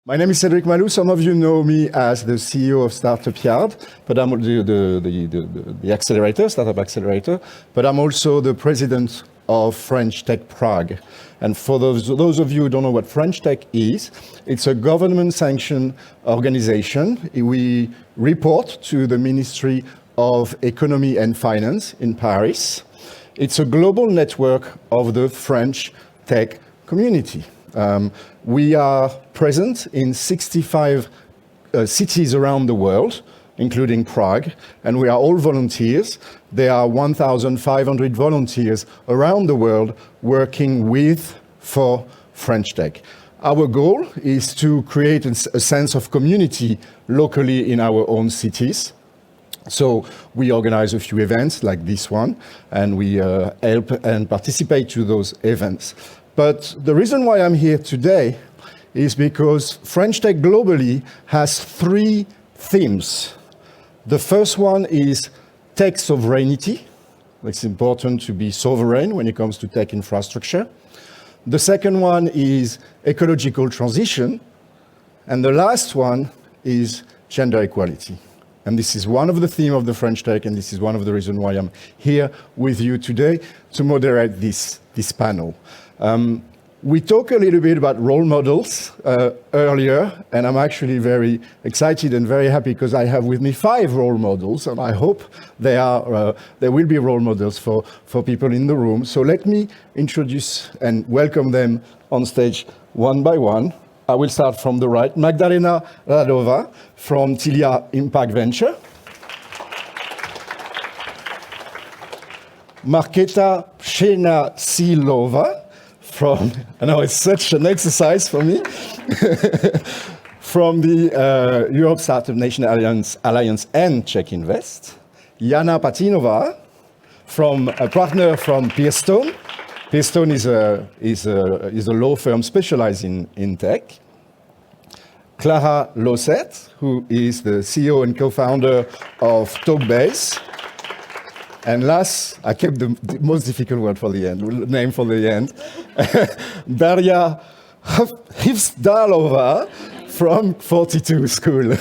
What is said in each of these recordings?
My name is Cédric Maloux. Some of you know me as the CEO of StartupYard, but I'm the accelerator, Startup Accelerator, but I'm also the president of French Tech Prague. And for those of you who don't know what French Tech is, it's a government-sanctioned organization. We report to the Ministry of Economy and Finance in Paris. It's a global network of the French tech community. We are present in 65 cities around the world, including Prague, and we are all volunteers. There are 1,500 volunteers around the world working for French tech. Our goal is to create a sense of community locally in our own cities. So we organize a few events like this one, and we help and participate to those events. But the reason why I'm here today is because French tech globally has three themes. The first one is tech sovereignty. It's important to be sovereign when it comes to tech infrastructure. The second one is ecological transition. And the last one is gender equality. And this is one of the themes of the French tech, and this is one of the reasons why I'm here with you today to moderate this panel. We talked a little bit about role models earlier, and I'm actually very excited and very happy because I have with me 5 role models, and I hope they will be role models for people in the room. So let me introduce and welcome them on stage one by one. I will start from the right. Magdaléna Radová from Tilia Impact Venture. Markéta Přenosilová from, I know it's such an exercise for me, from the Europe Startup Nation Alliance and Czech Invest. Jana, Pattynová, from a partner from Pierstone. Pierstone is a law firm specialized in tech. Klara Losert, who is the CEO and co-founder of Talkbase. And last, I kept the most difficult word for the end, name for the end. Daria Hvížďalová from 42 School.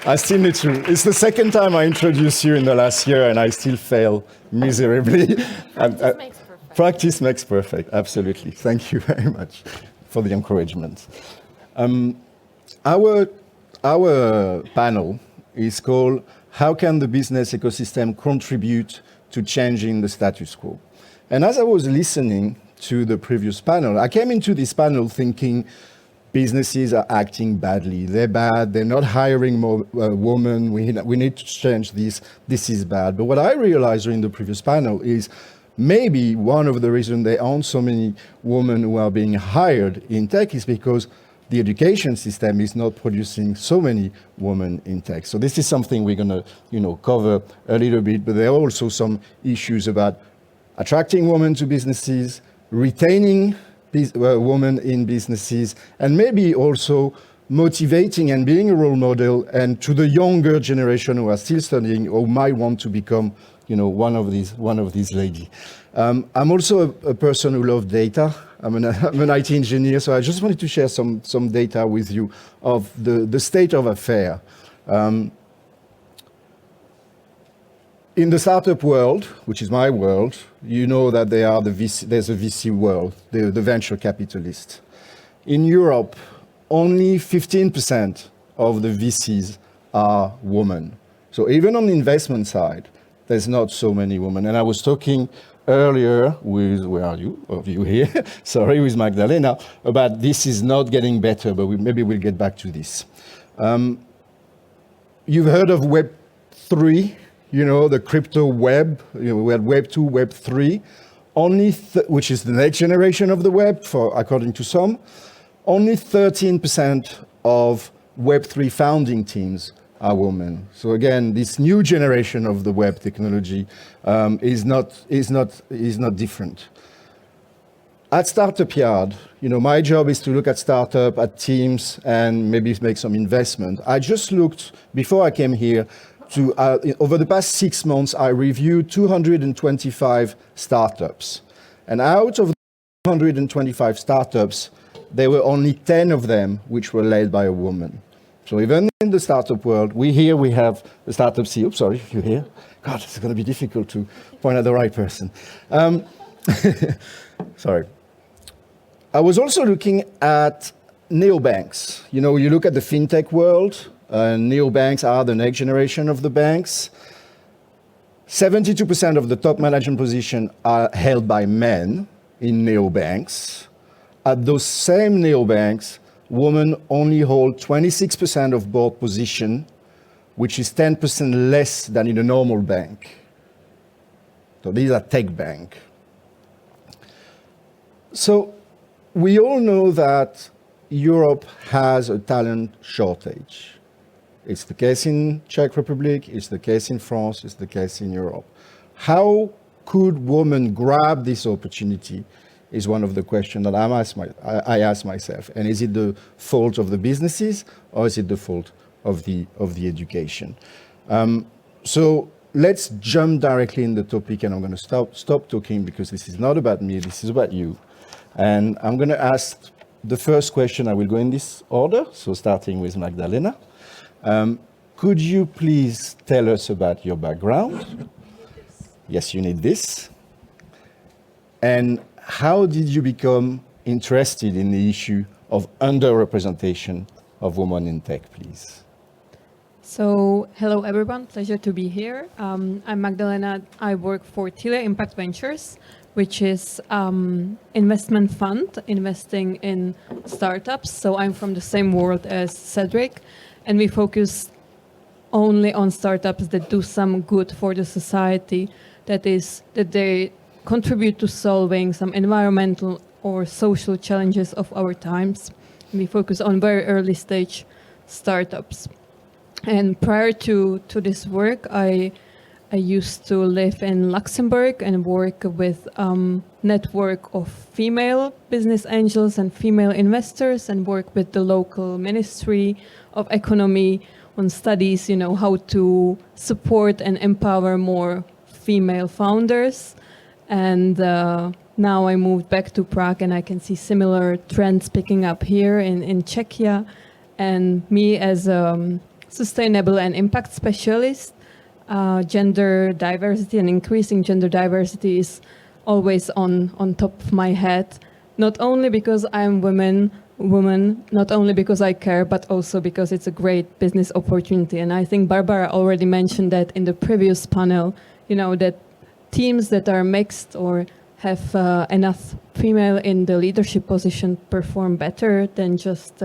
I still need to. It's the second time I introduced you in the last year, and I still fail miserably. Practice makes perfect, absolutely. Thank you very much for the encouragement. Our panel is called How Can the Business Ecosystem Contribute to Changing the Status Quo? And as I was listening to the previous panel, I came into this panel thinking businesses are acting badly. They're bad, they're not hiring more women, we need to change this is bad. But what I realized during the previous panel is maybe one of the reasons there aren't so many women who are being hired in tech is because the education system is not producing so many women in tech. So this is something we're going to, cover a little bit, but there are also some issues about attracting women to businesses, retaining women in businesses, and maybe also motivating and being a role model, and to the younger generation who are still studying or might want to become one of these ladies. I'm also a person who loves data. I'm an IT engineer, so I just wanted to share some data with you of the state of affairs. In the startup world, which is my world, you know that there's a VC world, the venture capitalist. In Europe, only 15% of the VCs are women. So even on the investment side, there's not so many women. And I was talking earlier with, where are you? Of you here, sorry, with Magdaléna, about this is not getting better, but maybe we'll get back to this. You've heard of Web 3, the crypto web. We had Web 2, Web 3, which is the next generation of the web, according to some. Only 13% of Web 3 founding teams are women. So again, this new generation of the web technology is not different. At StartupYard, my job is to look at startup, at teams, and maybe make some investment. I just looked, before I came here, over the past 6 months, I reviewed 225 startups. And out of 225 startups, there were only 10 of them which were led by a woman. So even in the startup world, we have the startup CEO. Sorry, if you're here. God, it's going to be difficult to point at the right person. Sorry. I was also looking at neobanks. You know, you look at the fintech world, neobanks are the next generation of the banks. 72% of the top management positions are held by men in neobanks. At those same neobanks, women only hold 26% of board position, which is 10% less than in a normal bank. So these are tech banks. So we all know that Europe has a talent shortage. It's the case in Czech Republic, it's the case in France, it's the case in Europe. How could women grab this opportunity is one of the questions that I ask myself. And is it the fault of the businesses or is it the fault of the education? So let's jump directly in the topic, and I'm going to stop talking because this is not about me, this is about you. And I'm going to ask the first question. I will go in this order, so starting with Magdaléna. Could you please tell us about your background? Yes, you need this. And how did you become interested in the issue of underrepresentation of women in tech, please? So, hello everyone, pleasure to be here. I'm Magdaléna. I work for Tilia Impact Ventures, which is investment fund investing in startups. So I'm from the same world as Cédric, and we focus only on startups that do some good for the society, that they contribute to solving some environmental or social challenges of our times. We focus on very early stage startups. And prior to this work, I used to live in Luxembourg and work with network of female business angels and female investors, and work with the local Ministry of Economy on studies, you know, how to support and empower more female founders. And now I moved back to Prague, and I can see similar trends picking up here in Czechia. And me as a sustainable and impact specialist, gender diversity and increasing gender diversity is always on top of my head, not only because I'm woman, not only because I care, but also because it's a great business opportunity. And I think Barbara already mentioned that in the previous panel, you know, that teams that are mixed or have enough female in the leadership position perform better than just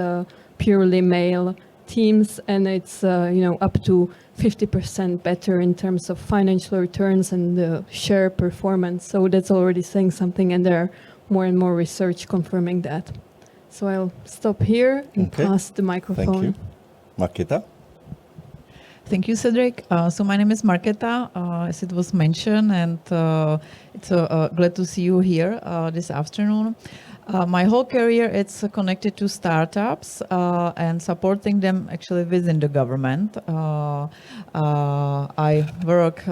purely male teams, and it's up to 50% better in terms of financial returns and the share performance. So that's already saying something, and there are more and more research confirming that. So I'll stop here and pass the microphone. Thank you. Markéta? Thank you, Cédric. So my name is Markéta, as it was mentioned, and it's glad to see you here this afternoon. My whole career, it's connected to startups and supporting them actually within the government. I work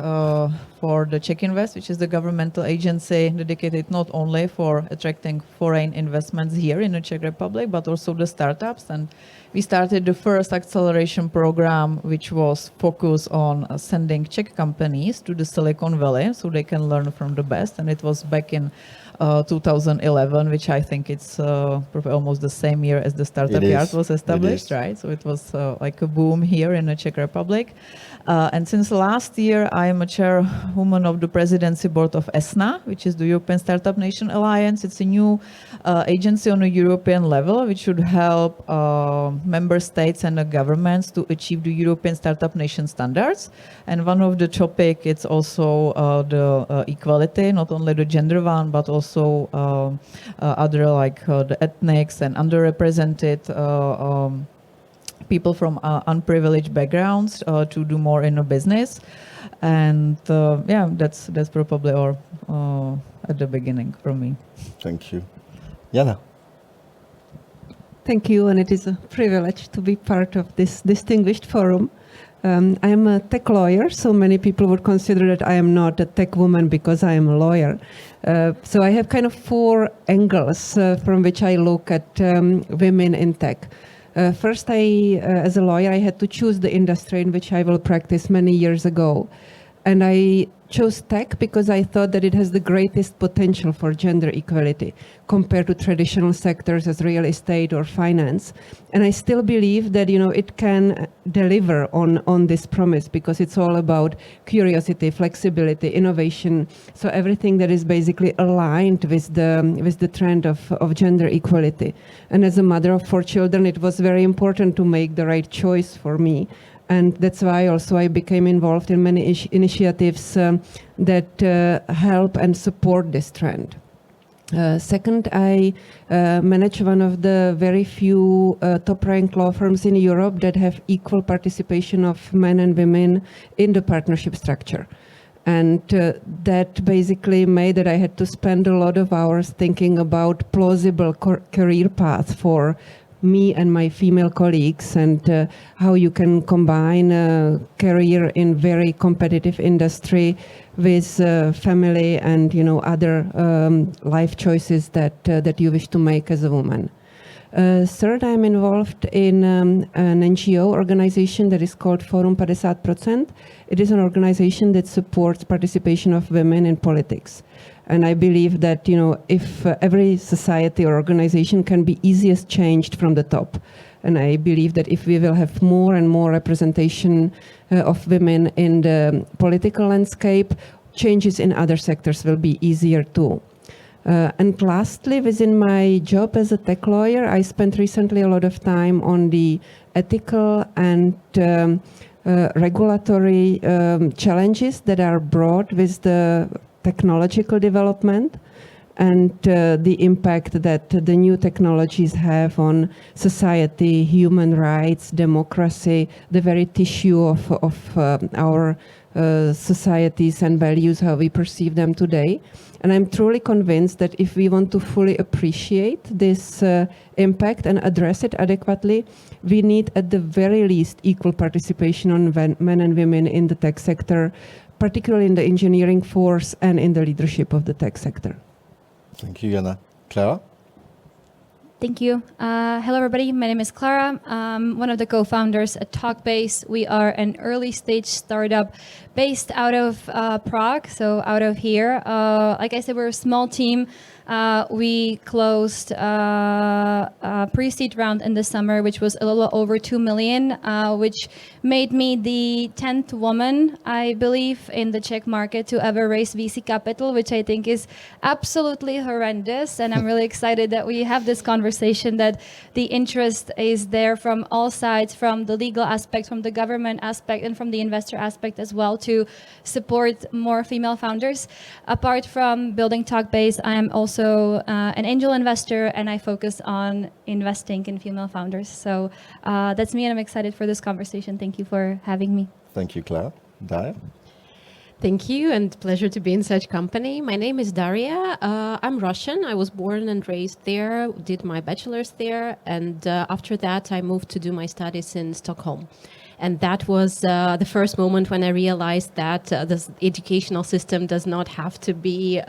for the CzechInvest, which is the governmental agency dedicated not only for attracting foreign investments here in the Czech Republic, but also the startups. And we started the first acceleration program, which was focused on sending Czech companies to the Silicon Valley so they can learn from the best. And it was back in 2011, which I think it's probably almost the same year as the StartupYard was established, right? So it was like a boom here in the Czech Republic. And since last year, I am a chairwoman of the Presidency Board of ESNA, which is the European Startup Nation Alliance. It's a new agency on a European level, which should help member states and the governments to achieve the European Startup Nation standards. And one of the topic, it's also the equality, not only the gender one, but also other like the ethnics and underrepresented people from unprivileged backgrounds to do more in a business. And yeah, that's probably all at the beginning from me. Thank you. Jana? Thank you, and it is a privilege to be part of this distinguished forum. I am a tech lawyer, so many people would consider that I am not a tech woman because I am a lawyer. So I have kind of 4 angles from which I look at women in tech. First, as a lawyer, I had to choose the industry in which I will practice many years ago. And I chose tech because I thought that it has the greatest potential for gender equality compared to traditional sectors as real estate or finance. And I still believe that, it can deliver on this promise because it's all about curiosity, flexibility, innovation. So everything that is basically aligned with the trend of gender equality. And as a mother of 4 children, it was very important to make the right choice for me. And that's why also I became involved in many initiatives that help and support this trend. Second, I manage one of the very few top-ranked law firms in Europe that have equal participation of men and women in the partnership structure. And that basically made that I had to spend a lot of hours thinking about plausible career paths for me and my female colleagues, and how you can combine a career in very competitive industry with family and other life choices that you wish to make as a woman. Third, I'm involved in an NGO organization that is called Forum 50%. It is an organization that supports participation of women in politics. And I believe that, if every society or organization can be easiest changed from the top. And I believe that if we will have more and more representation of women in the political landscape, changes in other sectors will be easier too. And lastly, within my job as a tech lawyer, I spent recently a lot of time on the ethical and regulatory challenges that are brought with the technological development and the impact that the new technologies have on society, human rights, democracy, the very tissue of our societies and values, how we perceive them today. And I'm truly convinced that if we want to fully appreciate this impact and address it adequately, we need at the very least equal participation on men and women in the tech sector, particularly in the engineering force and in the leadership of the tech sector. Thank you, Jana. Klara? Thank you. Hello, everybody. My name is Klara. I'm one of the co-founders at Talkbase. We are an early stage startup based out of Prague, so out of here. Like I said, we're a small team. We closed a pre-seed round in the summer, which was a little over 2 million, which made me the 10th woman, I believe, in the Czech market to ever raise VC capital, which I think is absolutely horrendous. And I'm really excited that we have this conversation, that the interest is there from all sides, from the legal aspect, from the government aspect, and from the investor aspect as well, to support more female founders. Apart from building Talkbase, I am also an angel investor, and I focus on investing in female founders. So that's me, and I'm excited for this conversation. Thank you for having me. Thank you, Klara. Daria? Thank you, and pleasure to be in such company. My name is Daria. I'm Russian. I was born and raised there, did my bachelor's there, and after that I moved to do my studies in Stockholm. And that was the first moment when I realized that the educational system does not have to be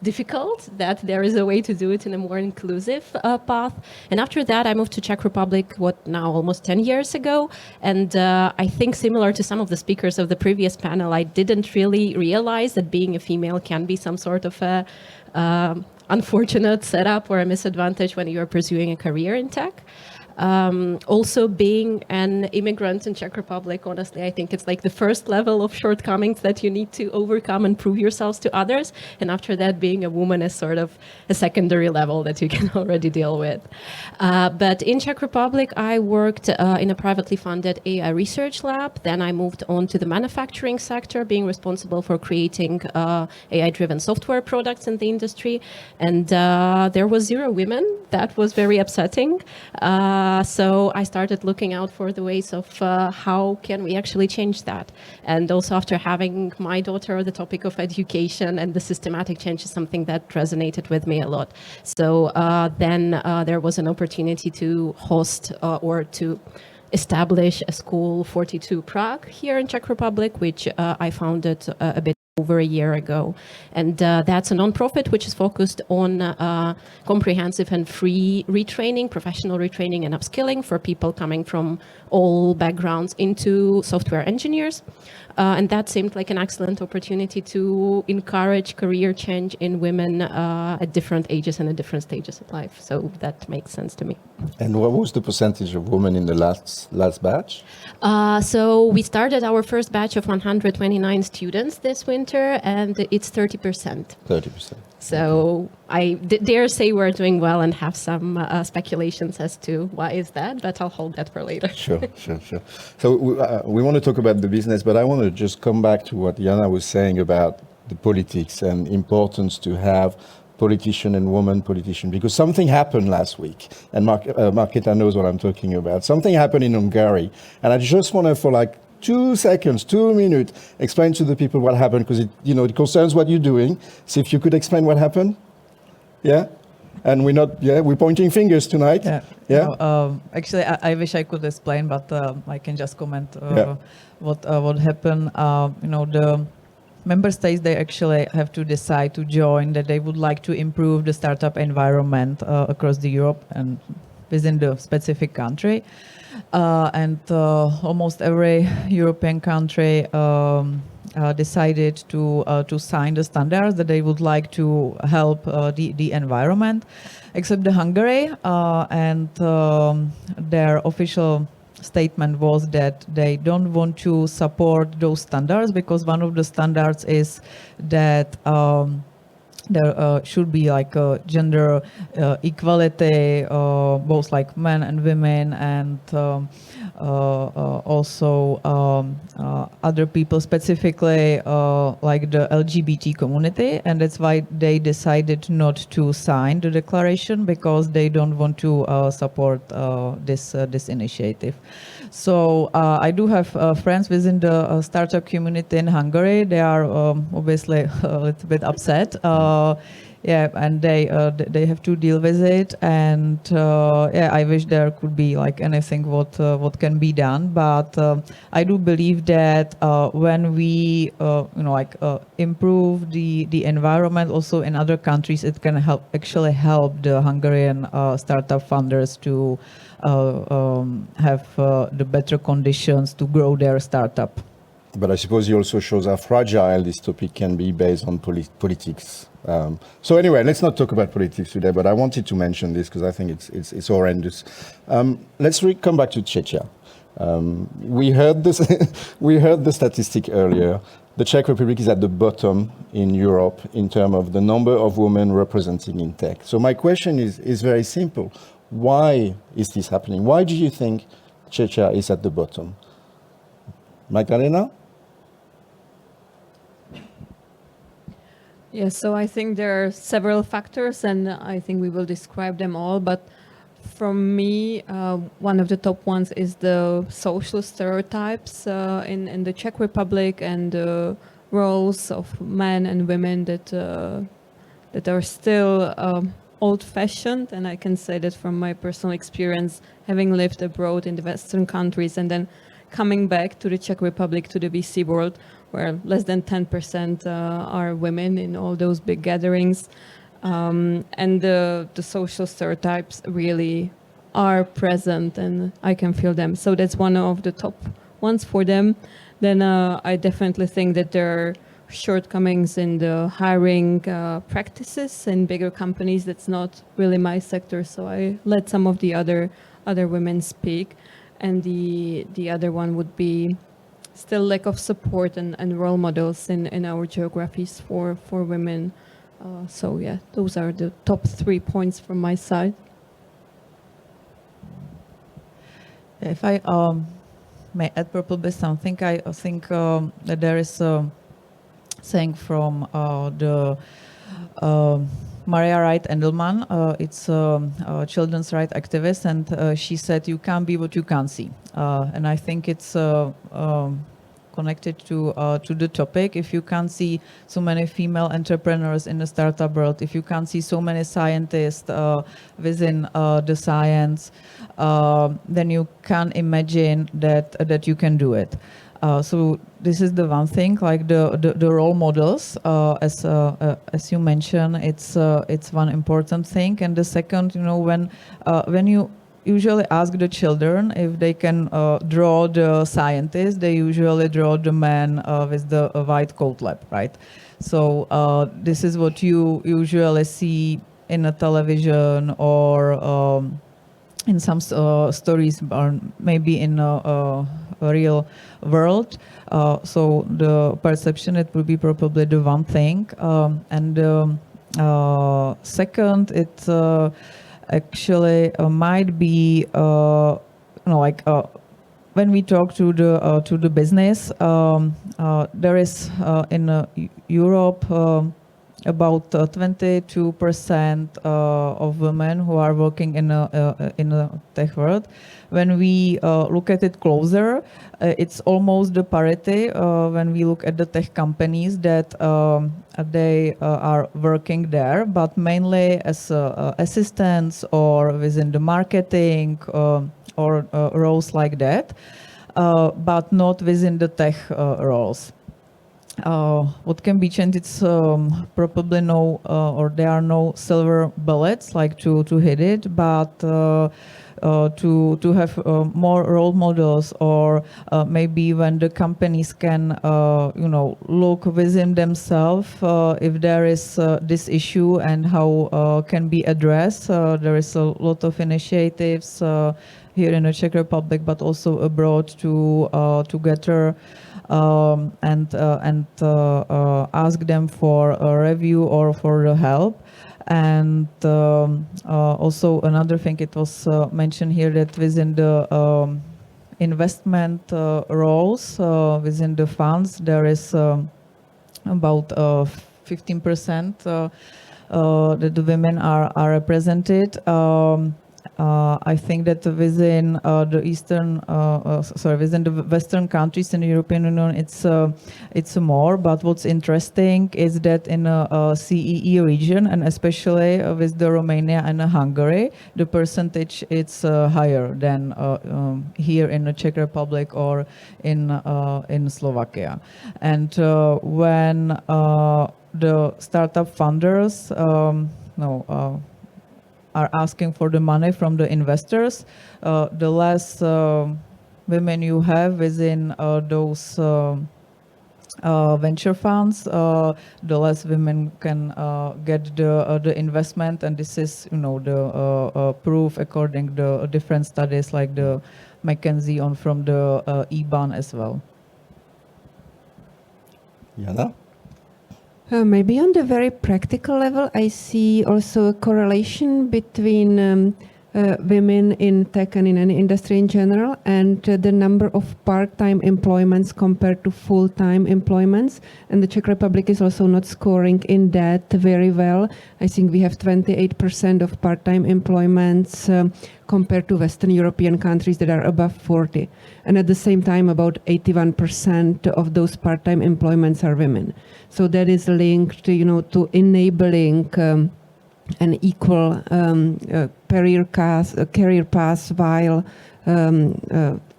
difficult, that there is a way to do it in a more inclusive path. And after that, I moved to Czech Republic, now almost 10 years ago. And I think similar to some of the speakers of the previous panel, I didn't really realize that being a female can be some sort of a unfortunate setup or a misadvantage when you are pursuing a career in tech. Also being an immigrant in Czech Republic, honestly, I think it's like the first level of shortcomings that you need to overcome and prove yourselves to others. And after that, being a woman is sort of a secondary level that you can already deal with. But in Czech Republic, I worked in a privately funded AI research lab. Then I moved on to the manufacturing sector, being responsible for creating AI-driven software products in the industry. And there was 0 women. That was very upsetting. So I started looking out for the ways of how can we actually change that. And also after having my daughter, the topic of education and the systematic change is something that resonated with me a lot. So then there was an opportunity to host or to establish a school 42 Prague here in Czech Republic, which I founded a bit over a year ago. And that's a nonprofit which is focused on comprehensive and free retraining, professional retraining and upskilling for people coming from all backgrounds into software engineers. And that seemed like an excellent opportunity to encourage career change in women at different ages and at different stages of life. So that makes sense to me. And what was the percentage of women in the last batch? So we started our first batch of 129 students this winter, and it's 30%. 30%. So I dare say we're doing well and have some speculations as to why is that, but I'll hold that for later. Sure. So we want to talk about the business, but I want to just come back to what Jana was saying about the politics and importance to have politician and woman politician, because something happened last week, and Markéta knows what I'm talking about. Something happened in Hungary, and I just want to, for like 2 seconds, 2 minutes, explain to the people what happened, because it concerns what you're doing. So if you could explain what happened, yeah? And we're pointing fingers tonight. Yeah. No, actually, I wish I could explain, but I can just comment what happened. The member states, they actually have to decide to join, that they would like to improve the startup environment across the Europe and within the specific country. And almost every European country decided to sign the standards that they would like to help the environment, except the Hungary, and their official statement was that they don't want to support those standards because one of the standards is that there should be like a gender equality, both like men and women, and also other people, specifically like the LGBT community, and that's why they decided not to sign the declaration, because they don't want to support this initiative. So I do have friends within the startup community in Hungary. They are obviously a little bit upset. And they have to deal with it, and I wish there could be like anything what can be done, but I do believe that when we improve the environment also in other countries, it can actually help the Hungarian startup funders to have the better conditions to grow their startup. But I suppose he also shows how fragile this topic can be based on politics. So anyway, let's not talk about politics today, but I wanted to mention this because I think it's horrendous. Let's come back to Czechia. We heard this. We heard the statistic earlier. The Czech Republic is at the bottom in Europe in terms of the number of women representing in tech. So my question is very simple. Why is this happening? Why do you think Czechia is at the bottom? Magdaléna? Yes, so I think there are several factors, and I think we will describe them all. But from me, one of the top ones is the social stereotypes in the Czech Republic, and the roles of men and women that are still old-fashioned. And I can say that from my personal experience, having lived abroad in the Western countries and then coming back to the Czech Republic, to the VC world, where less than 10% are women in all those big gatherings. And the social stereotypes really are present, and I can feel them. So that's one of the top ones for them. Then I definitely think that there are shortcomings in the hiring practices in bigger companies. That's not really my sector, so I let some of the other women speak. And the other one would be still lack of support and role models in our geographies for women. So yeah, those are the top 3 points from my side. If I may add probably something, I think that there is a saying from the Maria Wright Endelman, it's a children's rights activist, and she said, "You can't be what you can't see." And I think it's connected to the topic. If you can't see so many female entrepreneurs in the startup world, if you can't see so many scientists within the science, then you can't imagine that you can do it. So this is the one thing, like the role models, as you mentioned, it's one important thing. And the second, when you usually ask the children if they can draw the scientist, they usually draw the man with the white coat lab, right? So this is what you usually see in a television or in some stories, or maybe in a real world. So the perception, it will be probably the one thing. And second, it actually might be, when we talk to the business, there is in Europe about 22% of women who are working in a tech world. When we look at it closer, it's almost the parity when we look at the tech companies that they are working there, but mainly as assistants or within the marketing or roles like that, but not within the tech roles. What can be changed? It's probably no, or there are no silver bullets like to hit it, but to have more role models, or maybe when the companies can, look within themselves if there is this issue and how can be addressed. There is a lot of initiatives here in the Czech Republic, but also abroad to gather and ask them for a review or for the help. And also another thing, it was mentioned here that within the investment roles within the funds, there is about 15% that the women are represented. I think that within within the Western countries in the European Union, it's more. But what's interesting is that in a CEE region, and especially with the Romania and Hungary, the percentage is higher than here in the Czech Republic or in Slovakia. And when the startup funders are asking for the money from the investors, the less women you have within those venture funds, the less women can get the investment. And this is, the proof according to different studies like the McKinsey on from the EBAN as well. Jana? Maybe on the very practical level, I see also a correlation between women in tech and in any industry in general, and the number of part-time employments compared to full-time employments. And the Czech Republic is also not scoring in that very well. I think we have 28% of part-time employments compared to Western European countries that are above 40. And at the same time, about 81% of those part-time employments are women. So that is linked, to enabling an equal career path while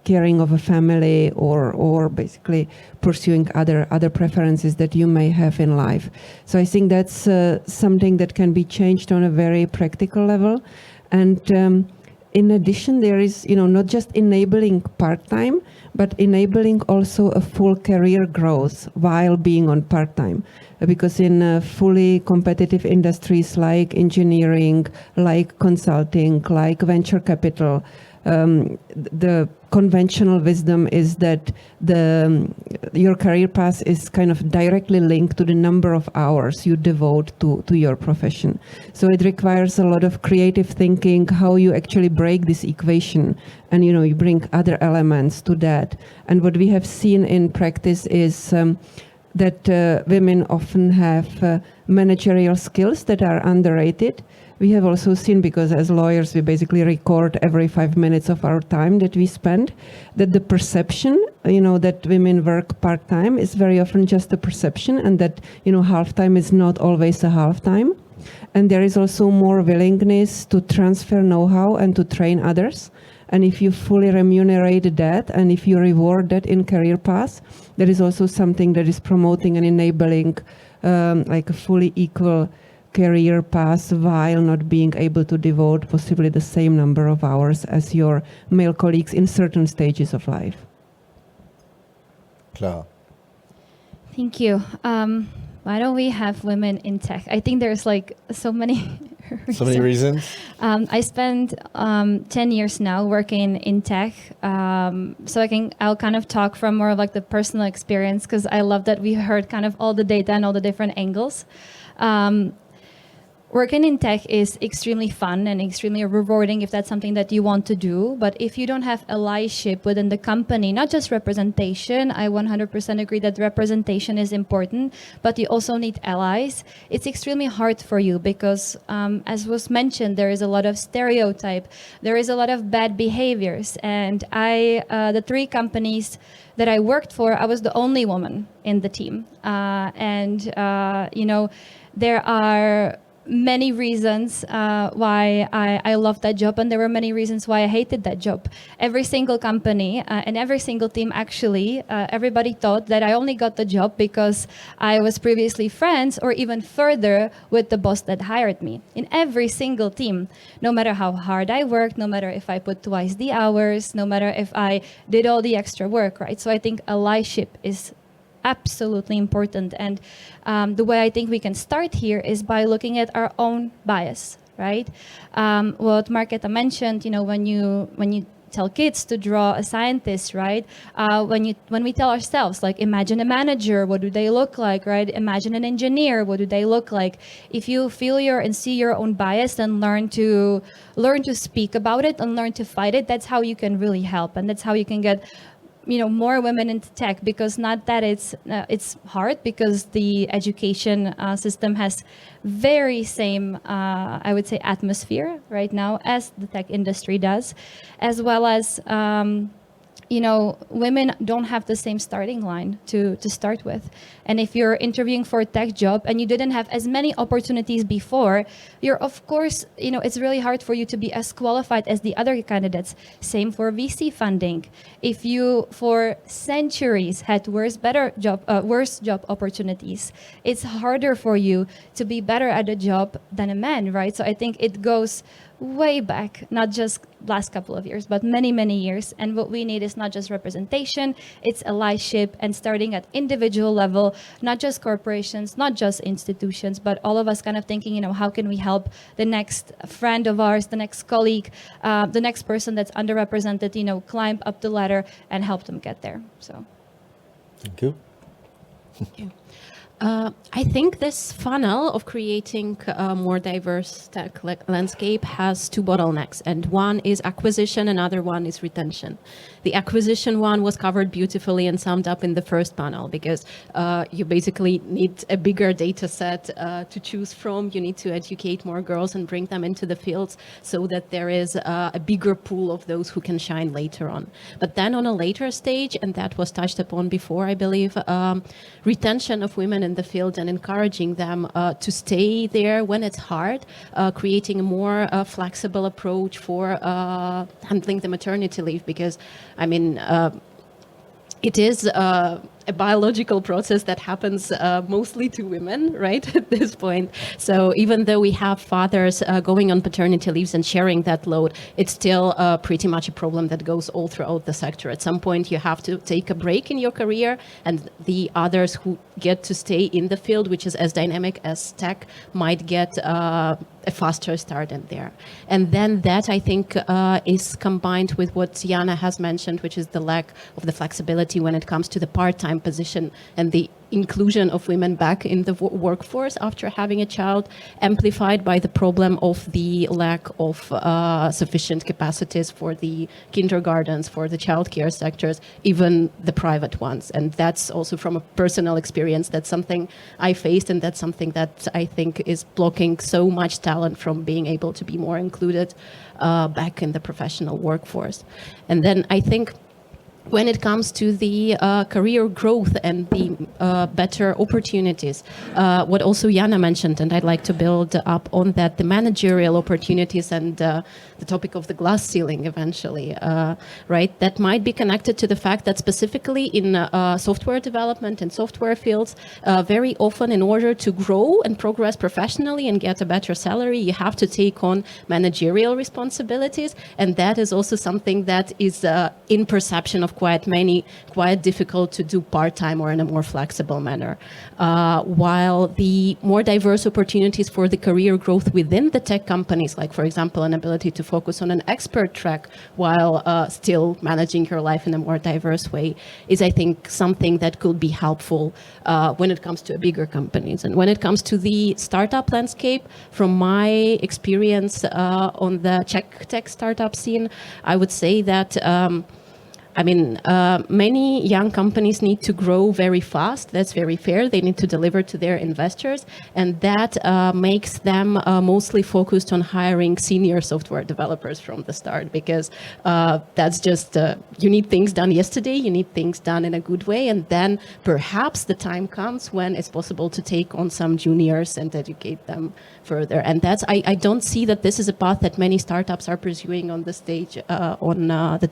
caring of a family or basically pursuing other preferences that you may have in life. So I think that's something that can be changed on a very practical level. And in addition, there is, not just enabling part-time, but enabling also a full career growth while being on part-time. Because in fully competitive industries like engineering, like consulting, like venture capital, the conventional wisdom is that your career path is kind of directly linked to the number of hours you devote to your profession. So it requires a lot of creative thinking, how you actually break this equation, and you bring other elements to that. And what we have seen in practice is that women often have managerial skills that are underrated. We have also seen, because as lawyers we basically record every 5 minutes of our time that we spend, that the perception, that women work part-time is very often just a perception, and that, half-time is not always a half-time. And there is also more willingness to transfer know-how and to train others. And if you fully remunerate that, and if you reward that in career paths, there is also something that is promoting and enabling like a fully equal career path, while not being able to devote possibly the same number of hours as your male colleagues in certain stages of life. Klara. Thank you. Why don't we have women in tech? I think there's like so many So many reasons. I spent 10 years now working in tech, so I'll kind of talk from more of like the personal experience, because I love that we heard kind of all the data and all the different angles. Working in tech is extremely fun and extremely rewarding if that's something that you want to do. But if you don't have allyship within the company, not just representation, I 100% agree that representation is important, but you also need allies. It's extremely hard for you because, as was mentioned, there is a lot of stereotype. There is a lot of bad behaviors. And the 3 companies that I worked for, I was the only woman in the team. There are many reasons why I love that job, and there were many reasons why I hated that job. Every single company and every single team, actually, everybody thought that I only got the job because I was previously friends or even further with the boss that hired me. In every single team, no matter how hard I worked, no matter if I put twice the hours, no matter if I did all the extra work, right? So I think allyship is absolutely important. And the way I think we can start here is by looking at our own bias, right? What Markéta mentioned, when you tell kids to draw a scientist, right? When we tell ourselves, like, imagine a manager, what do they look like, right? Imagine an engineer, what do they look like? If you feel and see your own bias and learn to speak about it and learn to fight it, that's how you can really help, and that's how you can get more women into tech, because not that it's hard, because the education system has very same, I would say, atmosphere right now as the tech industry does, as well as, women don't have the same starting line to start with. And if you're interviewing for a tech job and you didn't have as many opportunities before, you're, of course, it's really hard for you to be as qualified as the other candidates. Same for VC funding. If you, for centuries, had worse job opportunities, it's harder for you to be better at a job than a man, right? So I think it goes way back, not just last couple of years, but many, many years. And what we need is not just representation, it's allyship, and starting at individual level, not just corporations, not just institutions, but all of us kind of thinking, how can we help the next friend of ours, the next colleague, the next person that's underrepresented, climb up the ladder and help them get there. So. Thank you. Yeah. I think this funnel of creating a more diverse tech landscape has 2 bottlenecks, and one is acquisition, another one is retention. The acquisition one was covered beautifully and summed up in the first panel, because you basically need a bigger data set to choose from. You need to educate more girls and bring them into the fields so that there is a bigger pool of those who can shine later on. But then on a later stage, and that was touched upon before, I believe, retention of women in the field and encouraging them to stay there when it's hard, creating a more flexible approach for handling the maternity leave, because it is a biological process that happens mostly to women, right, at this point. So even though we have fathers going on paternity leaves and sharing that load, it's still pretty much a problem that goes all throughout the sector. At some point, you have to take a break in your career, and the others who get to stay in the field, which is as dynamic as tech, might get a faster start in there. And then that, I think, is combined with what Jana has mentioned, which is the lack of the flexibility when it comes to the part-time position and the inclusion of women back in the workforce after having a child, amplified by the problem of the lack of sufficient capacities for the kindergartens, for the childcare sectors, even the private ones. And that's also from a personal experience. That's something I faced, and that's something that I think is blocking so much talent from being able to be more included back in the professional workforce. And then I think when it comes to the career growth and the better opportunities, what also Jana mentioned, and I'd like to build up on that, the managerial opportunities and the topic of the glass ceiling eventually, right? That might be connected to the fact that specifically in software development and software fields, very often in order to grow and progress professionally and get a better salary, you have to take on managerial responsibilities. And that is also something that is in perception of quite difficult to do part-time or in a more flexible manner. While the more diverse opportunities for the career growth within the tech companies, like for example, an ability to focus on an expert track while still managing your life in a more diverse way, is I think something that could be helpful when it comes to bigger companies. And when it comes to the startup landscape, from my experience on the Czech tech startup scene, I would say that many young companies need to grow very fast. That's very fair. They need to deliver to their investors. And that makes them mostly focused on hiring senior software developers from the start, because that's just, you need things done yesterday, you need things done in a good way. And then perhaps the time comes when it's possible to take on some juniors and educate them further. And that's, I don't see that this is a path that many startups are pursuing on the stage, on the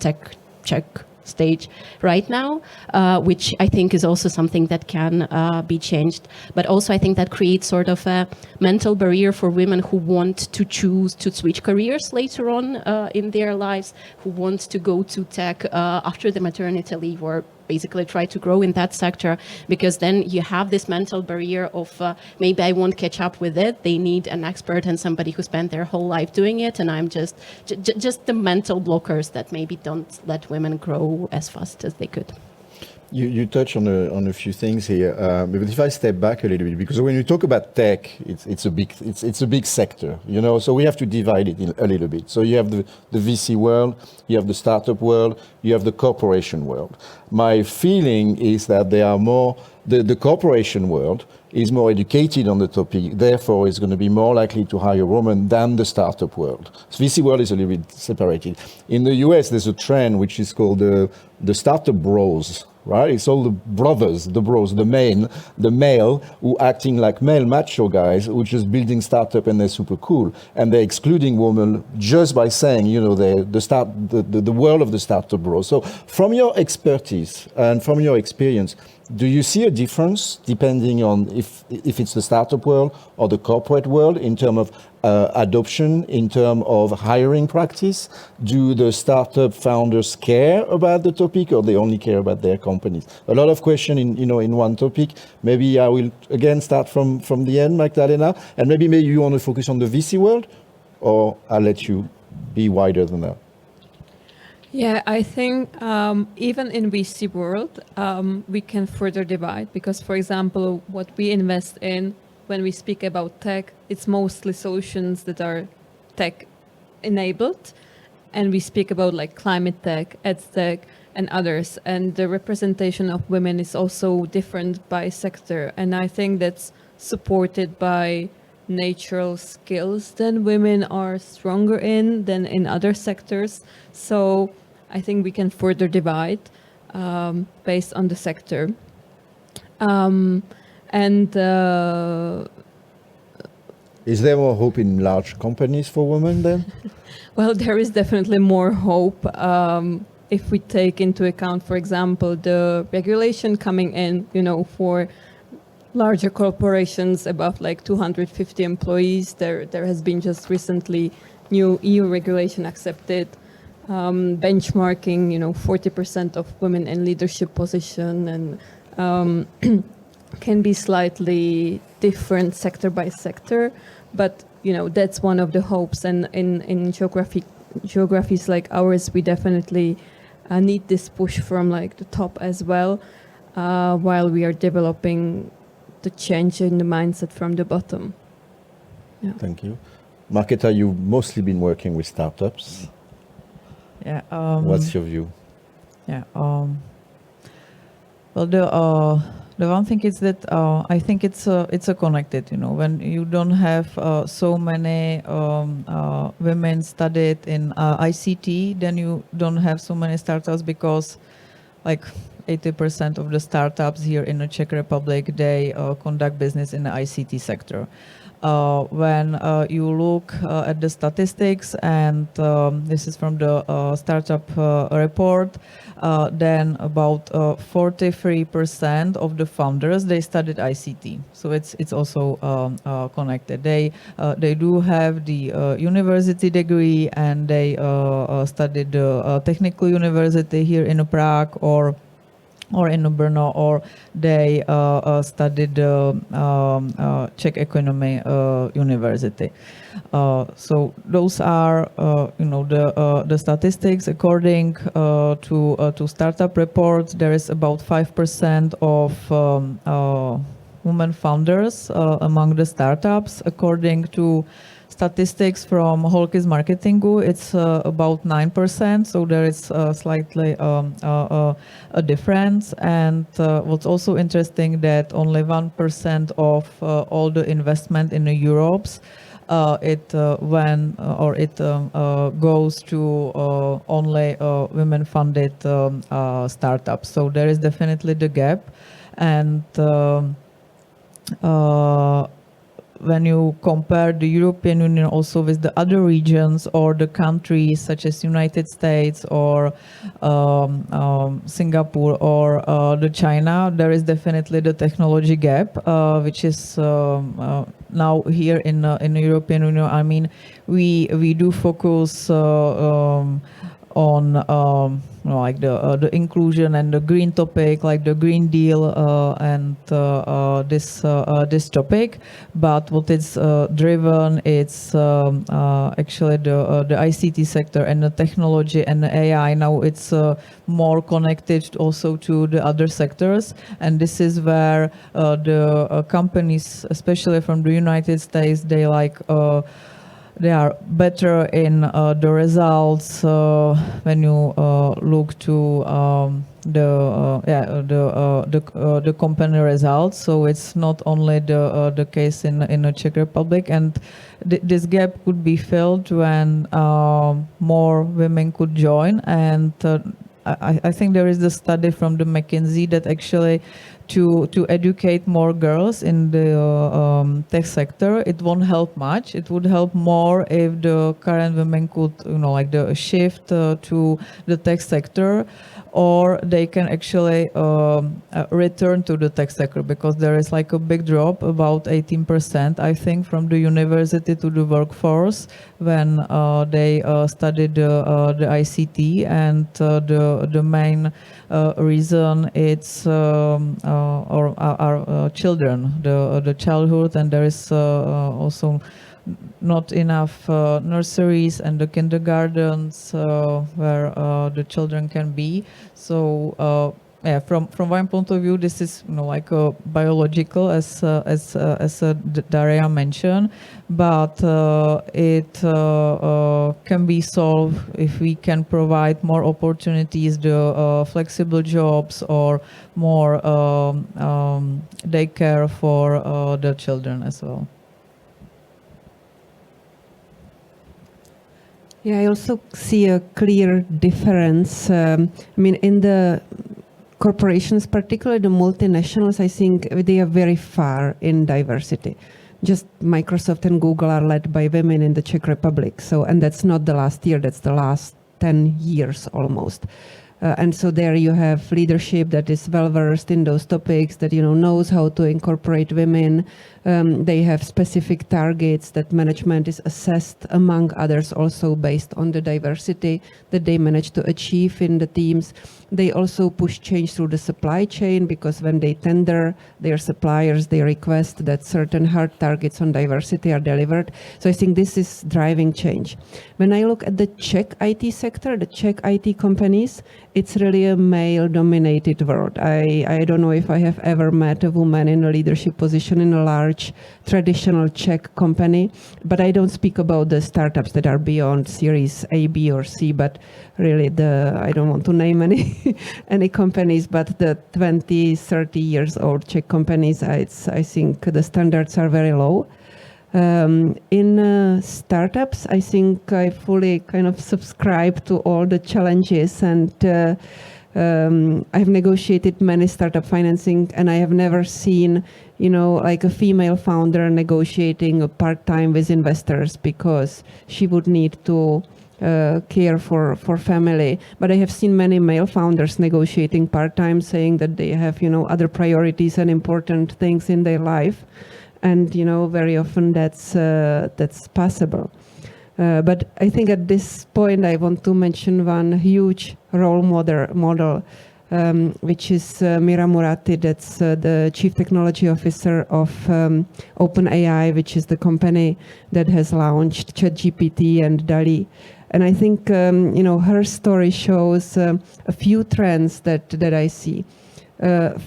Czech stage right now, which I think is also something that can be changed. But also I think that creates sort of a mental barrier for women who want to choose to switch careers later on in their lives, who want to go to tech after the maternity leave, or basically try to grow in that sector, because then you have this mental barrier of maybe I won't catch up with it. They need an expert and somebody who spent their whole life doing it, and I'm just the mental blockers that maybe don't let women grow as fast as they could. You touch on a few things here, but if I step back a little bit, because when you talk about tech, it's a big sector, you know. So we have to divide it in a little bit. So you have the VC world, you have the startup world, you have the corporation world. My feeling is that they are more the corporation world is more educated on the topic, therefore is going to be more likely to hire women than the startup world. So VC world is a little bit separated. In the US, there's a trend which is called the startup bros. Right, it's all the brothers, the bros, the male who acting like male macho guys who just building startup and they're super cool, and they're excluding women just by saying, you know, the world of the startup bros. So, from your expertise and from your experience, do you see a difference depending on if it's the startup world or the corporate world in terms of adoption, in terms of hiring practice? Do the startup founders care about the topic, or they only care about their companies? A lot of questions in one topic. Maybe I will again start from the end, Magdaléna, and maybe you want to focus on the VC world, or I'll let you be wider than that. Yeah, I think even in VC world, we can further divide, because, for example, what we invest in when we speak about tech, it's mostly solutions that are tech enabled, and we speak about like climate tech, ed tech, and others. And the representation of women is also different by sector, and I think that's supported by natural skills that women are stronger in than in other sectors. So I think we can further divide based on the sector. Is there more hope in large companies for women then? Well, there is definitely more hope if we take into account, for example, the regulation coming in, for larger corporations above like 250 employees. There has been just recently new EU regulation accepted, benchmarking, 40% of women in leadership position, and can be slightly different sector by sector, but that's one of the hopes. And in geographies like ours, we definitely need this push from like the top as well. while we are developing the change in the mindset from the bottom. Yeah. Thank you. Markéta, you've mostly been working with startups. Yeah. What's your view? Yeah. Well, the one thing is that I think it's a connected. You know, when you don't have so many women studied in ICT, then you don't have so many startups, because like 80% of the startups here in the Czech Republic, they conduct business in the ICT sector. When you look at the statistics, and this is from the startup report, then about 43% of the founders, they studied ICT. So it's also connected. They do have the university degree, and they studied the technical university here in Prague or in Brno, or they studied Czech Economy University. So those are, the statistics. According to startup reports, there is about 5% of women founders among the startups. According to statistics from Holkis Marketingu, it's about 9%, so there is slightly a difference. And what's also interesting, that only 1% of all the investment in the Europes goes to only women-funded startups. So there is definitely the gap, and when you compare the European Union also with the other regions or the countries such as United States or Singapore or the China, there is definitely the technology gap, which is now here in the European Union. I mean, we do focus on like the inclusion and the green topic, like the Green Deal and this topic. But what is driven, it's actually the ICT sector and the technology and the AI. Now it's more connected also to the other sectors, and this is where the companies, especially from the United States, they are better in the results when you look to the company results. So it's not only the case in the Czech Republic, and this gap could be filled when more women could join. And I think there is the study from the McKinsey that actually to educate more girls in the tech sector, it won't help much. It would help more if the current women could, like the shift to the tech sector, or they can actually return to the tech sector, because there is like a big drop, about 18%, I think, from the university to the workforce when they studied the ICT, and the main reason it's our children, the childhood, and there is also not enough nurseries and the kindergartens where the children can be. So from one point of view, this is like a biological, as Daria mentioned, but it can be solved if we can provide more opportunities, the flexible jobs, or more daycare for the children as well. Yeah, I also see a clear difference. I mean, in the corporations, particularly the multinationals, I think they are very far in diversity. Just Microsoft and Google are led by women in the Czech Republic. So, and that's not the last year, that's the last 10 years almost. And so there you have leadership that is well versed in those topics, that knows how to incorporate women. They have specific targets that management is assessed, among others, also based on the diversity that they manage to achieve in the teams. They also push change through the supply chain, because when they tender their suppliers, they request that certain hard targets on diversity are delivered. So I think this is driving change. When I look at the Czech IT sector, the Czech IT companies, it's really a male-dominated world. I don't know if I have ever met a woman in a leadership position in a large traditional Czech company, but I don't speak about the startups that are beyond Series A, B, or C, but really I don't want to name any companies, but the 20, 30 years old Czech companies, I think the standards are very low. In startups, I think I fully kind of subscribe to all the challenges, and I've negotiated many startup financing, and I have never seen, like a female founder negotiating a part-time with investors because she would need to care for family. But I have seen many male founders negotiating part-time, saying that they have, other priorities and important things in their life. And very often that's possible. But I think at this point I want to mention one huge role model, which is Mira Murati. That's the Chief Technology Officer of OpenAI, which is the company that has launched ChatGPT and DALL-E. And I think her story shows a few trends that I see.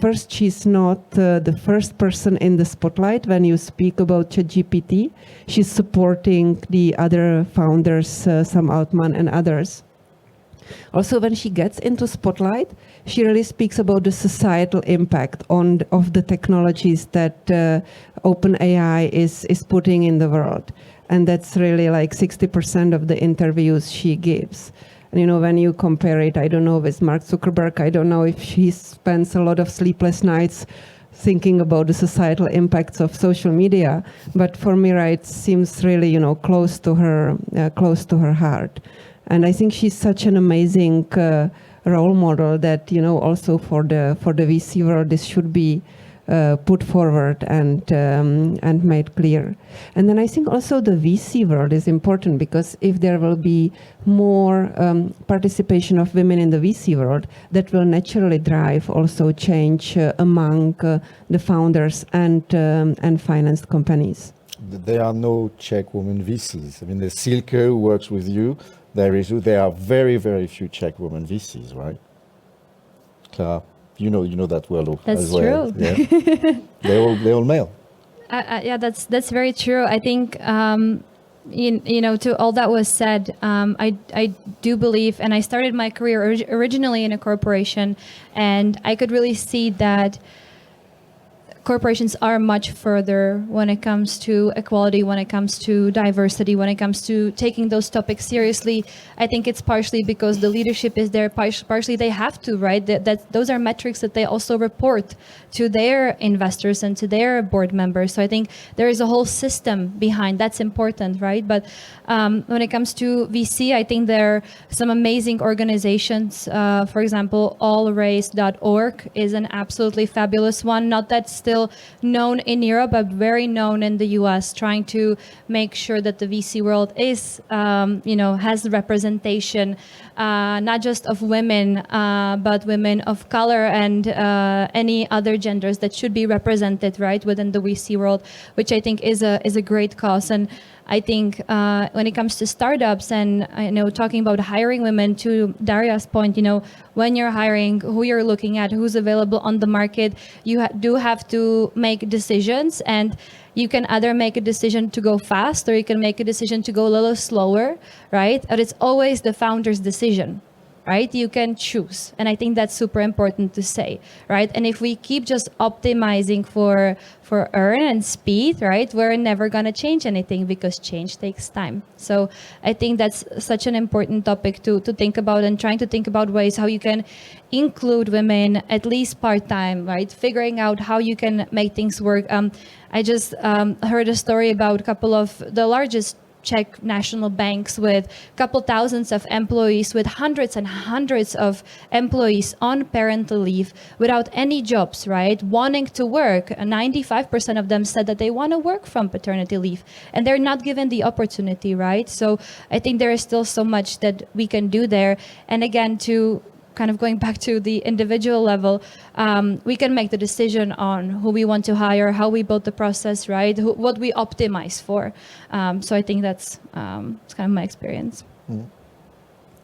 First, she's not the first person in the spotlight when you speak about ChatGPT. She's supporting the other founders, Sam Altman and others. Also, when she gets into spotlight, she really speaks about the societal impact of the technologies that OpenAI is putting in the world. And that's really like 60% of the interviews she gives. And, when you compare it, I don't know, with Mark Zuckerberg, I don't know if he spends a lot of sleepless nights thinking about the societal impacts of social media. But for Mira, it seems really, close to her heart. And I think she's such an amazing role model that, also for the VC world, this should be put forward and made clear. And then I think also the VC world is important, because if there will be more participation of women in the VC world, that will naturally drive also change among the founders and financed companies. There are no Czech women VCs. I mean, the CIIRC who works with you, there are very, very few Czech women VCs, right? Klara, you know that well. That's as well. true. Yeah. they're all male. Yeah, that's very true. I think to all that was said, I do believe, and I started my career originally in a corporation, and I could really see that corporations are much further when it comes to equality, when it comes to diversity, when it comes to taking those topics seriously. I think it's partially because the leadership is there, partially they have to, right? That those are metrics that they also report to their investors and to their board members. So I think there is a whole system behind that's important, right? But when it comes to VC, I think there are some amazing organizations. For example, allrace.org is an absolutely fabulous one. Not that still known in Europe, but very known in the US, trying to make sure that the VC world is, has representation, not just of women, but women of color and any other genders that should be represented, right, within the VC world, which I think is a great cause. And I think when it comes to startups and talking about hiring women, to Daria's point, when you're hiring, who you're looking at, who's available on the market, you do have to make decisions, and you can either make a decision to go fast or you can make a decision to go a little slower, right? But it's always the founder's decision, right? You can choose. And I think that's super important to say, right? And if we keep just optimizing for earn and speed, right, we're never going to change anything, because change takes time. So I think that's such an important topic to think about, and trying to think about ways how you can include women at least part-time, right? Figuring out how you can make things work. I just heard a story about a couple of the largest Czech national banks with a couple thousands of employees, with hundreds and hundreds of employees on parental leave without any jobs, right? Wanting to work. 95% of them said that they want to work from paternity leave, and they're not given the opportunity, right? So I think there is still so much that we can do there. And again, to kind of going back to the individual level, we can make the decision on who we want to hire, how we build the process, right? What we optimize for. So I think that's kind of my experience.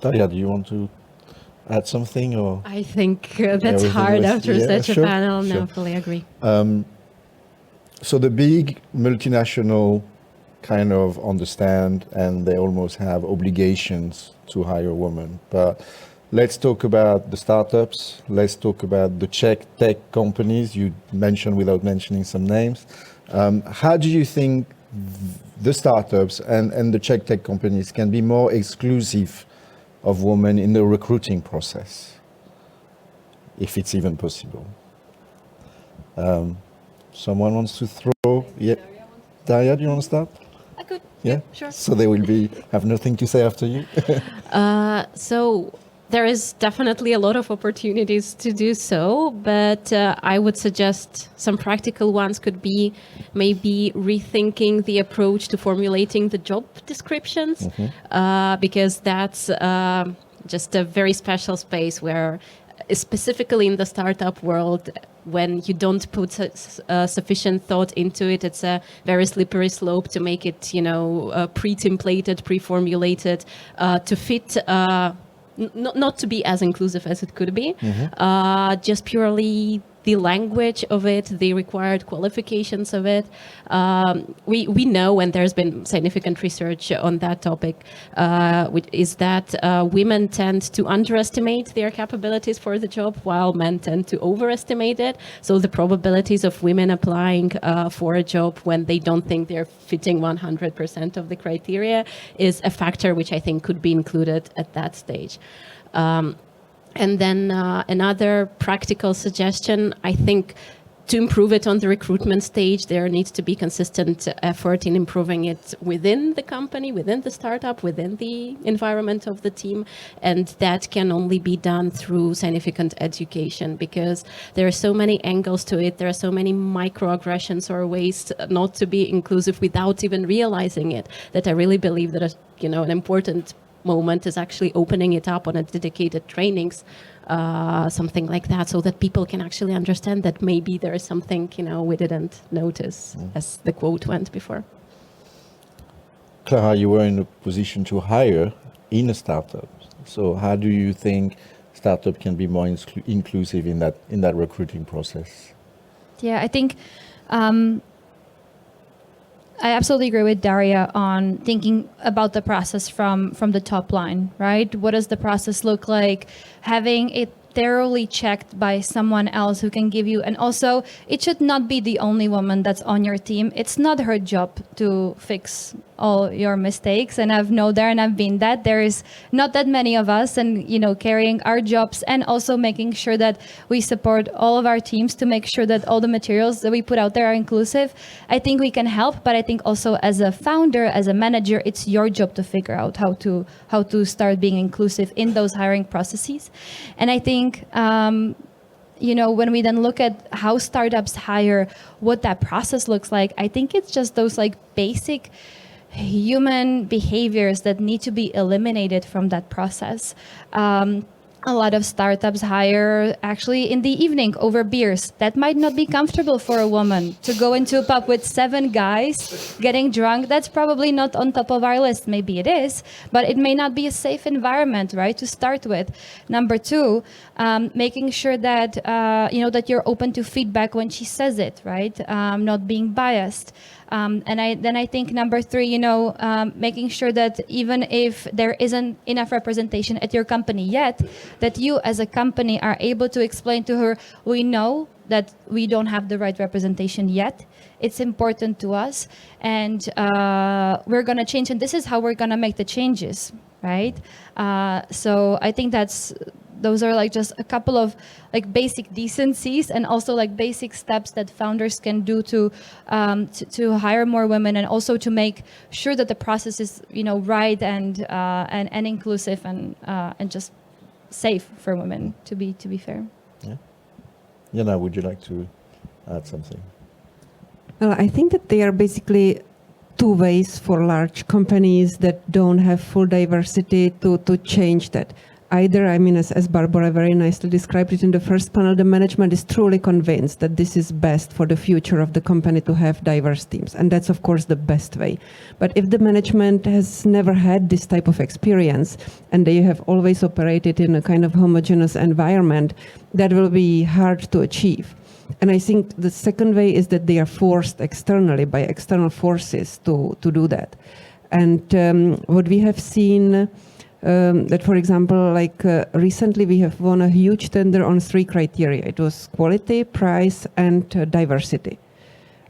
Daria, do you want to add something, or? I think that's Everything hard was- after yeah, such sure, a panel. sure. No, fully agree. So the big multinational kind of understand, and they almost have obligations to hire women. But let's talk about the startups. Let's talk about the Czech tech companies you mentioned without mentioning some names. How do you think the startups and the Czech tech companies can be more exclusive of women in the recruiting process, if it's even possible? Someone wants to throw? Yeah, Daria, do you want to start? I could. Yeah, sure. So they will have nothing to say after you. So there is definitely a lot of opportunities to do so, but I would suggest some practical ones could be maybe rethinking the approach to formulating the job descriptions, because that's just a very special space where, specifically in the startup world, when you don't put sufficient thought into it, it's a very slippery slope to make it, pre-templated, pre-formulated, to fit, not to be as inclusive as it could be, just purely the language of it, the required qualifications of it. We know, and there's been significant research on that topic, which is that women tend to underestimate their capabilities for the job, while men tend to overestimate it. So the probabilities of women applying for a job when they don't think they're fitting 100% of the criteria is a factor which I think could be included at that stage. And then another practical suggestion, I think, to improve it on the recruitment stage, there needs to be consistent effort in improving it within the company, within the startup, within the environment of the team. And that can only be done through significant education, because there are so many angles to it. There are so many microaggressions or ways not to be inclusive without even realizing it, that I really believe that an important moment is actually opening it up on a dedicated trainings, something like that, so that people can actually understand that maybe there is something we didn't notice, as the quote went before. Klara, you were in a position to hire in a startup. So how do you think startup can be more inclusive in that recruiting process? Yeah, I think I absolutely agree with Daria on thinking about the process from the top line, right? What does the process look like? Having it thoroughly checked by someone else who can give you, and also it should not be the only woman that's on your team. It's not her job to fix all your mistakes, and I've known there and I've been that. There is not that many of us, and carrying our jobs, and also making sure that we support all of our teams to make sure that all the materials that we put out there are inclusive. I think we can help, but I think also as a founder, as a manager, it's your job to figure out how to start being inclusive in those hiring processes. And I think when we then look at how startups hire, what that process looks like, I think it's just those basic human behaviors that need to be eliminated from that process. A lot of startups hire actually in the evening over beers. That might not be comfortable for a woman to go into a pub with 7 guys getting drunk. That's probably not on top of our list. Maybe it is, but it may not be a safe environment, right, to start with. Number 2, making sure that that you're open to feedback when she says it, right? Not being biased. And I think number 3, making sure that even if there isn't enough representation at your company yet, that you as a company are able to explain to her, we know that we don't have the right representation yet. It's important to us, and we're going to change, and this is how we're going to make the changes, right? So I think those are just a couple of basic decencies, and also basic steps that founders can do to hire more women, and also to make sure that the process is right and inclusive and just safe for women, to be fair. Yeah. Jana, would you like to add something? Well, I think that there are basically 2 ways for large companies that don't have full diversity to change that. either, I mean, as Barbara very nicely described it in the first panel, the management is truly convinced that this is best for the future of the company to have diverse teams. And that's, of course, the best way. But if the management has never had this type of experience and they have always operated in a kind of homogeneous environment, that will be hard to achieve. And I think the second way is that they are forced externally by external forces to do that. And what we have seen, that for example, like recently we have won a huge tender on 3 criteria. It was quality, price, and diversity.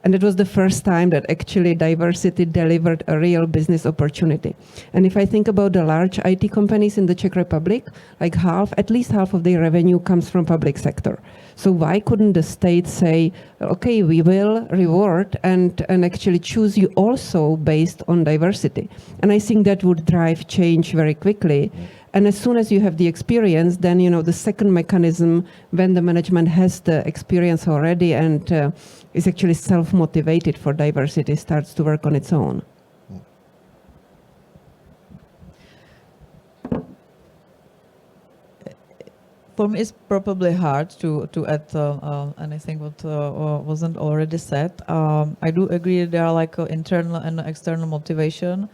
And it was the first time that actually diversity delivered a real business opportunity. And if I think about the large IT companies in the Czech Republic, like at least half of their revenue comes from public sector. So why couldn't the state say, okay, we will reward and actually choose you also based on diversity? And I think that would drive change very quickly. And as soon as you have the experience, then, you know, the second mechanism, when the management has the experience already and is actually self-motivated for diversity, starts to work on its own. For me, it's probably hard to add anything what wasn't already said. I do agree there are like internal and external motivation.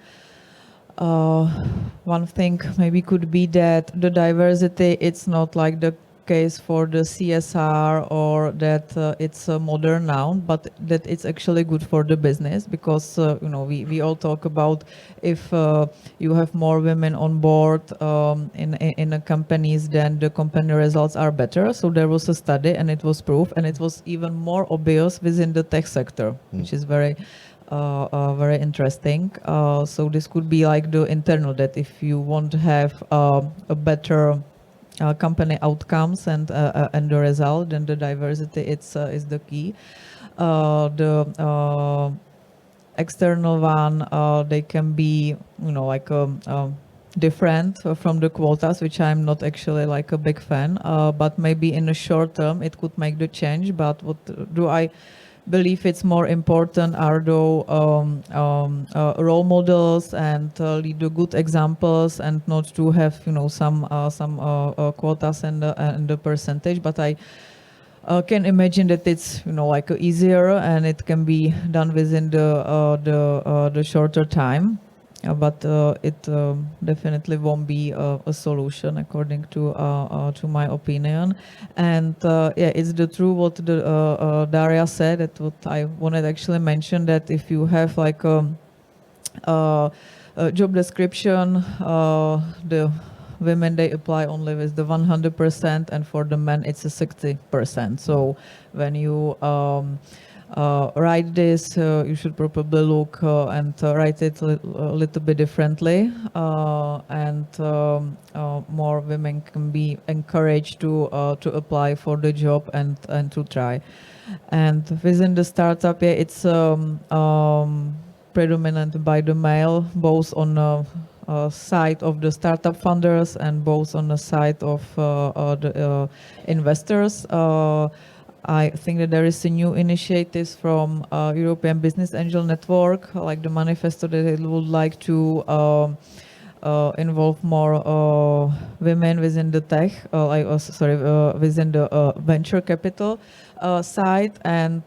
One thing maybe could be that the diversity, it's not like the case for the CSR or that it's a modern noun, but that it's actually good for the business because, you know, we all talk about if you have more women on board in the companies, then the company results are better. So there was a study and it was proof, and it was even more obvious within the tech sector, which is very interesting. So this could be like the internal, that if you want to have a better company outcomes and the result, then the diversity is the key. The external one, they can be, you know, like different from the quotas, which I'm not actually like a big fan. But maybe in the short term, it could make the change. But what do I believe it's more important are the role models and lead the good examples, and not to have, you know, some quotas and the percentage. But I can imagine that it's, you know, like easier and it can be done within the shorter time. But it definitely won't be a solution, according to my opinion. And yeah, it's the true what the Daria said. That what I wanted to actually mention, that if you have like a job description, the women, they apply only with the 100%, and for the men it's a 60%. So when you write this, you should probably look and write it a little bit differently, and more women can be encouraged to apply for the job and to try. And within the startup, yeah, it's predominant by the male, both on the side of the startup funders and both on the side of the investors. I think that there is a new initiative from European Business Angel Network, like the manifesto, that it would like to involve more women within the tech, within the venture capital side. And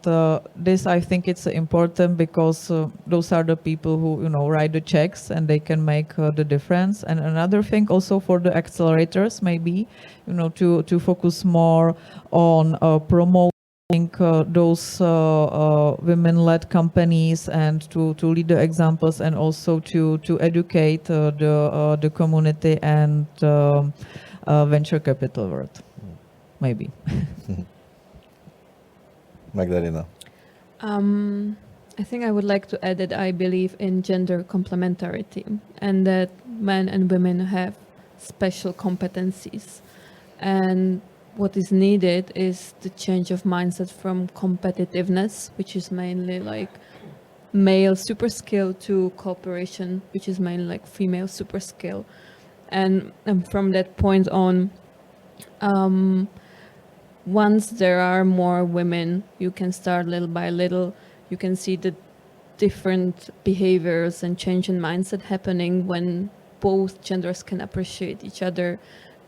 this, I think it's important because those are the people who, you know, write the checks and they can make the difference. And another thing also for the accelerators, maybe, you know, to focus more on promoting those women-led companies and to lead the examples, and also to educate the community and venture capital world, maybe. Magdaléna. I think I would like to add that I believe in gender complementarity, and that men and women have special competencies. And what is needed is the change of mindset from competitiveness, which is mainly like male super skill, to cooperation, which is mainly like female super skill. And from that point on, once there are more women, you can start little by little. You can see the different behaviors and change in mindset happening when both genders can appreciate each other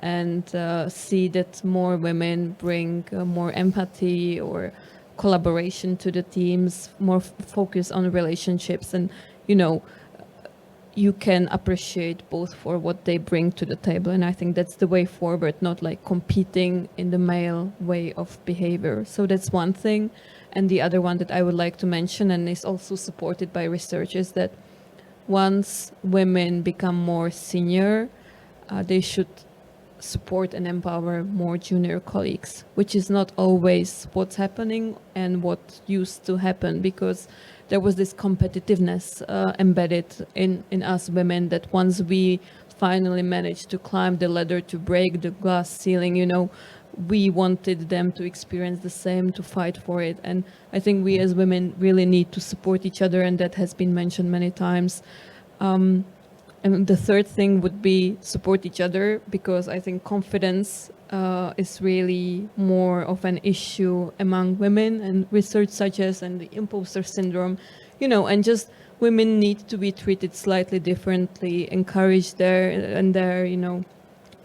and see that more women bring more empathy or collaboration to the teams, more focus on relationships, and you can appreciate both for what they bring to the table. And I think that's the way forward, not like competing in the male way of behavior. So that's one thing. And the other one that I would like to mention, and is also supported by research, is that once women become more senior, they should support and empower more junior colleagues, which is not always what's happening and what used to happen, because there was this competitiveness embedded in us women, that once we finally managed to climb the ladder, to break the glass ceiling, we wanted them to experience the same, to fight for it. And I think we as women really need to support each other, and that has been mentioned many times. And the third thing would be support each other, because I think confidence is really more of an issue among women, and research such as and the imposter syndrome, and just women need to be treated slightly differently, encouraged there.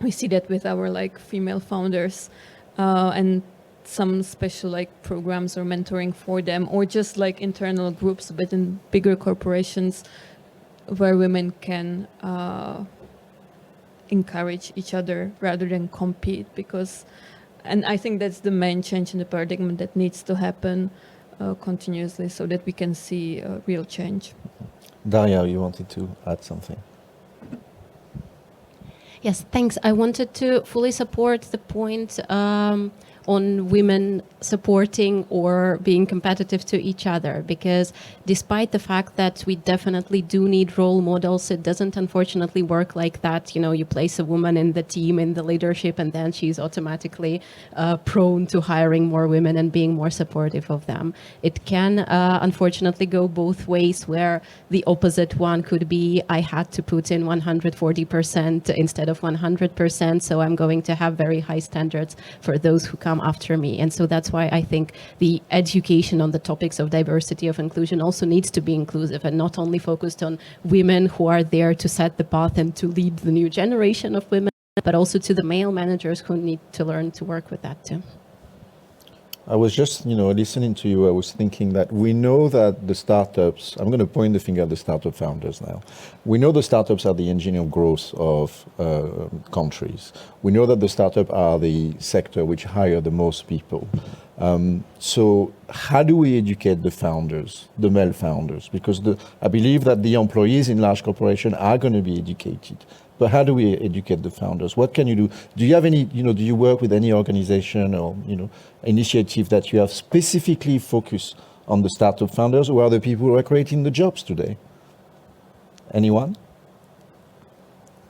We see that with our female founders, and some special programs or mentoring for them, or just internal groups within bigger corporations where women can encourage each other rather than compete, and I think that's the main change in the paradigm that needs to happen continuously, so that we can see real change. Daria, you wanted to add something? Yes, thanks. I wanted to fully support the point on women supporting or being competitive to each other, because despite the fact that we definitely do need role models, it doesn't unfortunately work like that. You place a woman in the team, in the leadership, and then she's automatically prone to hiring more women and being more supportive of them. It can unfortunately go both ways, where the opposite one could be, I had to put in 140% instead of 100%, so I'm going to have very high standards for those who come after me. And so that's why I think the education on the topics of diversity, of inclusion, also needs to be inclusive and not only focused on women who are there to set the path and to lead the new generation of women, but also to the male managers who need to learn to work with that too. I was just, listening to you, I was thinking that we know that the startups, I'm going to point the finger at the startup founders now. We know the startups are the engine of growth of countries. We know that the startups are the sector which hire the most people. So how do we educate the founders, the male founders? Because I believe that the employees in large corporations are going to be educated. But how do we educate the founders? What can you do? Do you have any, do you work with any organization or, initiative that you have specifically focused on the startup founders, who are the people who are creating the jobs today? Anyone?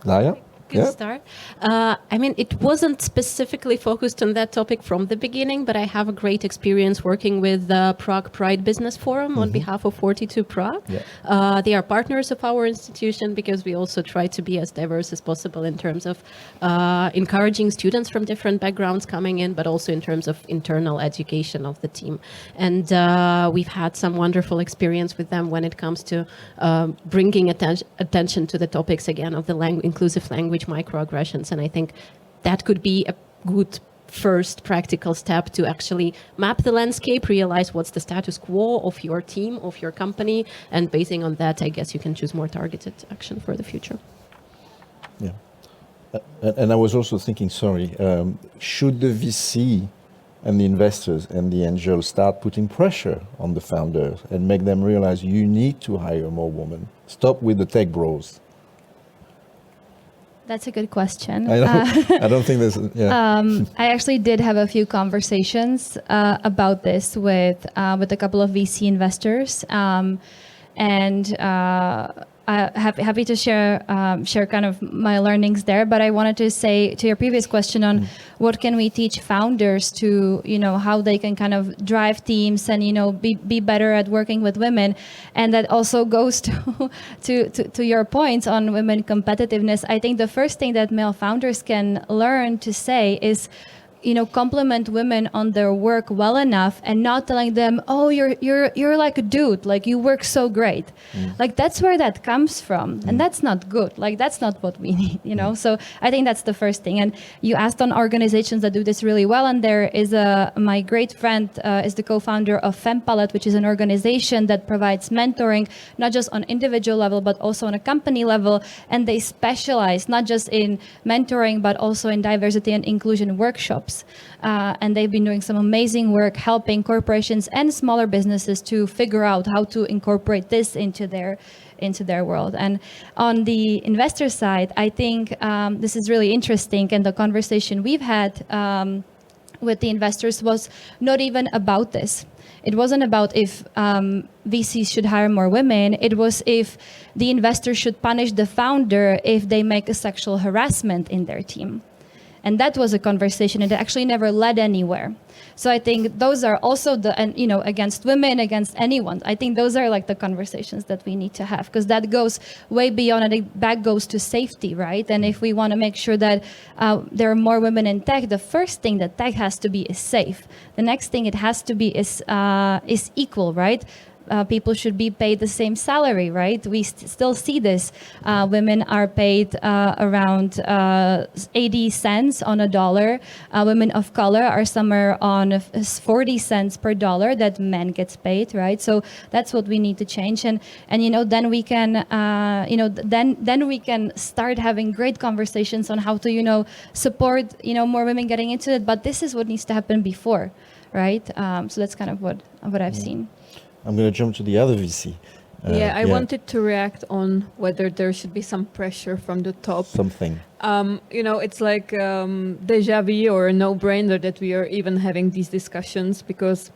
Daria? Good start. It wasn't specifically focused on that topic from the beginning, but I have a great experience working with the Prague Pride Business Forum on behalf of 42 Prague. Yeah. They are partners of our institution, because we also try to be as diverse as possible in terms of encouraging students from different backgrounds coming in, but also in terms of internal education of the team. And we've had some wonderful experience with them when it comes to bringing attention to the topics again of the inclusive language, microaggressions, and I think that could be a good first practical step to actually map the landscape, realize what's the status quo of your team, of your company, and basing on that, I guess you can choose more targeted action for the future. Yeah. And I was also thinking, should the VC and the investors and the angels start putting pressure on the founders and make them realize you need to hire more women? Stop with the tech bros. That's a good question. I don't think there's. Yeah. I actually did have a few conversations about this with a couple of VC investors, and I'm happy to share kind of my learnings there. But I wanted to say to your previous question on what can we teach founders to, how they can kind of drive teams and, be better at working with women. And that also goes to your points on women competitiveness. I think the first thing that male founders can learn to say is, compliment women on their work well enough and not telling them, oh, you're like a dude, like you work so great. Like that's where that comes from. And that's not good. Like that's not what we need, So I think that's the first thing. And you asked on organizations that do this really well. And there is my great friend is the co-founder of FemPalette, which is an organization that provides mentoring, not just on individual level, but also on a company level. And they specialize not just in mentoring, but also in diversity and inclusion workshops. And they've been doing some amazing work helping corporations and smaller businesses to figure out how to incorporate this into their world. And on the investor side, I think this is really interesting. And the conversation we've had with the investors was not even about this. It wasn't about if VCs should hire more women. It was if the investor should punish the founder if they make a sexual harassment in their team. And that was a conversation, and it actually never led anywhere. So I think those are also against women, against anyone. I think those are like the conversations that we need to have, because that goes way beyond, and that goes to safety, right? And if we want to make sure that there are more women in tech, the first thing that tech has to be is safe. The next thing it has to be is equal, right? People should be paid the same salary, right? We still see this. Women are paid around 80 cents on a dollar. Women of color are somewhere on 40 cents per dollar that men gets paid, right? So that's what we need to change, and then we can then we can start having great conversations on how to support more women getting into it. But this is what needs to happen before, right? So that's kind of what I've seen. I'm going to jump to the other VC. I wanted to react on whether there should be some pressure from the top. Something. It's like déjà vu or a no-brainer that we are even having these discussions, because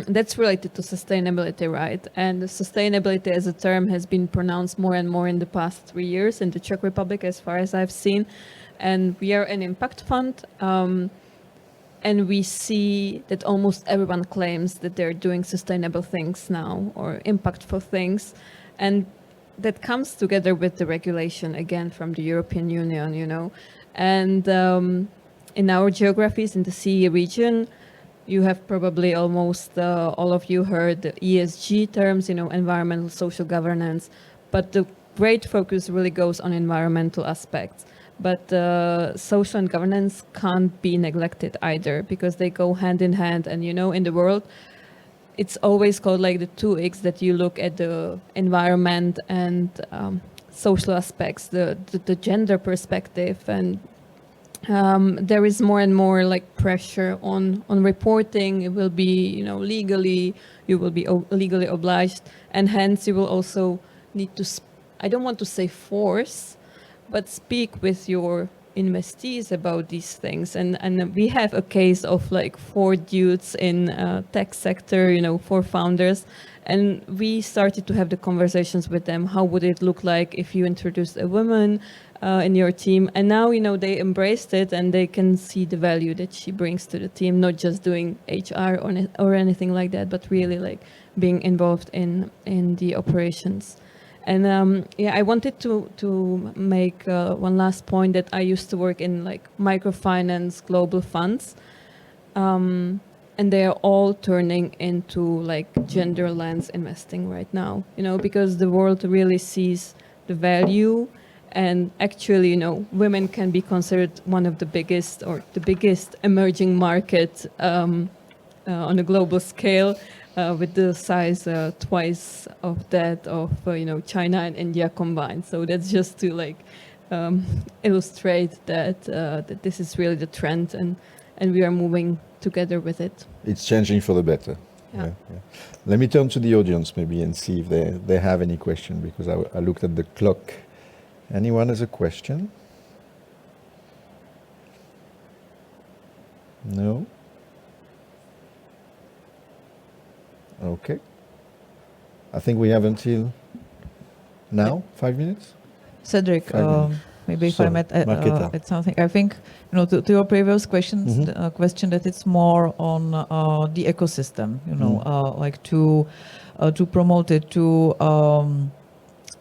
that's related to sustainability, right? And sustainability as a term has been pronounced more and more in the past 3 years in the Czech Republic, as far as I've seen. And we are an impact fund. And we see that almost everyone claims that they're doing sustainable things now or impactful things. And that comes together with the regulation, again, from the European Union, And in our geographies, in the CE region, you have probably almost all of you heard the ESG terms, environmental, social governance. But the great focus really goes on environmental aspects. But social and governance can't be neglected either, because they go hand in hand. And, in the world, it's always called like the 2X, that you look at the environment and social aspects, the gender perspective. And there is more and more like pressure on reporting. It will be, you will be legally obliged. And hence you will also need to, I don't want to say force, but speak with your investees about these things. And we have a case of like 4 dudes in tech sector, 4 founders. And we started to have the conversations with them. How would it look like if you introduced a woman in your team? And now, they embraced it, and they can see the value that she brings to the team, not just doing HR or anything like that, but really like being involved in the operations. And I wanted to make one last point, that I used to work in like microfinance global funds, and they are all turning into like gender lens investing right now, because the world really sees the value, and actually, women can be considered one of the biggest emerging market on a global scale. With the size twice of that of China and India combined. So that's just to like illustrate that this is really the trend, and we are moving together with it. It's changing for the better. Yeah. Let me turn to the audience maybe and see if they have any question, because I looked at the clock. Anyone has a question? No? Okay. I think we have until now, 5 minutes? Cédric, maybe if I might add something. I think, to your previous questions, question that it's more on the ecosystem, like to promote it, to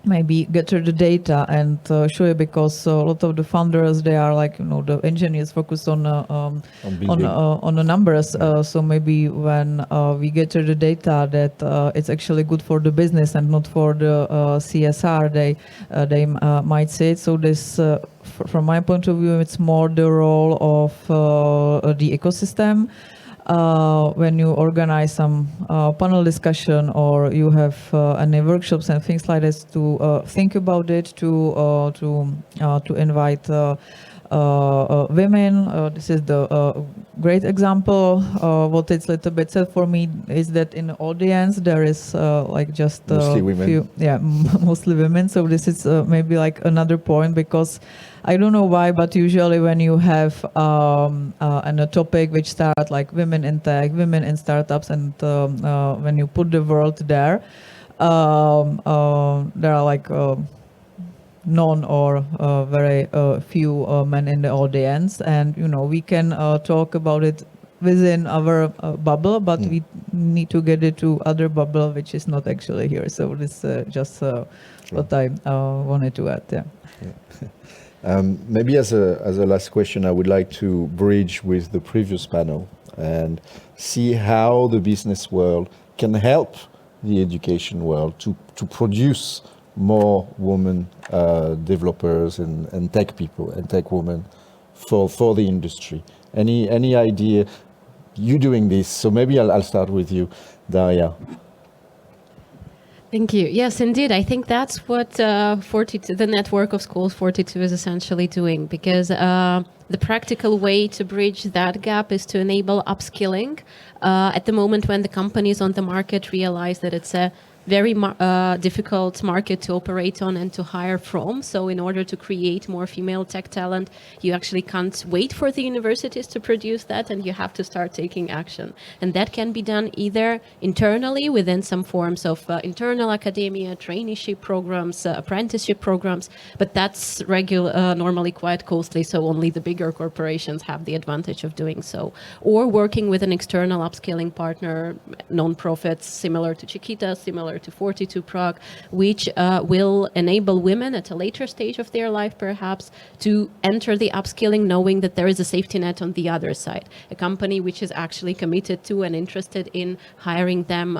maybe gather the data and show you, because a lot of the founders, they are like, the engineers focus on the numbers. So maybe when we gather the data that it's actually good for the business and not for the CSR, they might say it. So this, from my point of view, it's more the role of the ecosystem. When you organize some panel discussion or you have any workshops and things like this, to think about it, to invite women. This is the great example. What it's a little bit sad for me is that in the audience there is like just mostly women. Mostly women. So this is maybe like another point, because I don't know why, but usually when you have a topic which starts like women in tech, women in startups, and when you put the word there, there are like none or very few men in the audience, and we can talk about it within our bubble, but we need to get it to other bubble which is not actually here. So this just what I wanted to add. Yeah. Maybe as a last question, I would like to bridge with the previous panel and see how the business world can help the education world to produce more women developers and tech people and tech women for the industry. Any idea? You doing this, so maybe I'll start with you, Daria. Thank you. Yes, indeed. I think that's what 42, the network of schools 42 is essentially doing, because the practical way to bridge that gap is to enable upskilling at the moment when the companies on the market realize that it's a very difficult market to operate on and to hire from. So in order to create more female tech talent, you actually can't wait for the universities to produce that, and you have to start taking action. And that can be done either internally within some forms of internal academia, traineeship programs, apprenticeship programs, but that's normally quite costly, so only the bigger corporations have the advantage of doing so. Or working with an external upskilling partner, non-profits similar to Chiquita, similar to 42 Prague, which will enable women at a later stage of their life perhaps to enter the upskilling, knowing that there is a safety net on the other side, a company which is actually committed to and interested in hiring them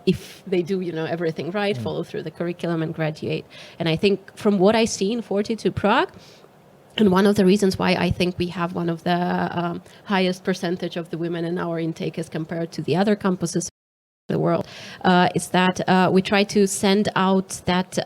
if they do everything right, follow through the curriculum and graduate. And I think from what I see in 42 Prague, and one of the reasons why I think we have one of the highest percentage of the women in our intake as compared to the other campuses the world, is that we try to send out that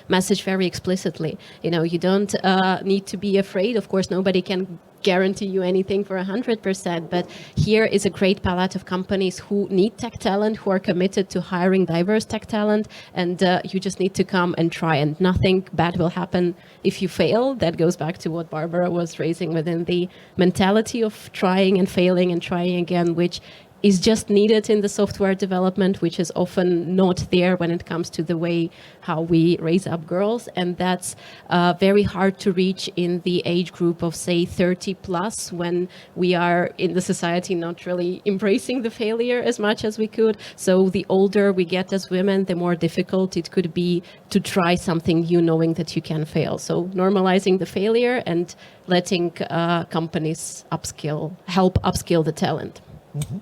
message very explicitly. You don't need to be afraid. Of course, nobody can guarantee you anything for 100%, but here is a great palette of companies who need tech talent, who are committed to hiring diverse tech talent, and you just need to come and try, and nothing bad will happen if you fail. That goes back to what Barbara was raising within the mentality of trying and failing and trying again, which is just needed in the software development, which is often not there when it comes to the way how we raise up girls. And that's very hard to reach in the age group of, say, 30 plus, when we are in the society not really embracing the failure as much as we could. So the older we get as women, the more difficult it could be to try something new, knowing that you can fail. So normalizing the failure and letting companies help upskill the talent. Mm-hmm.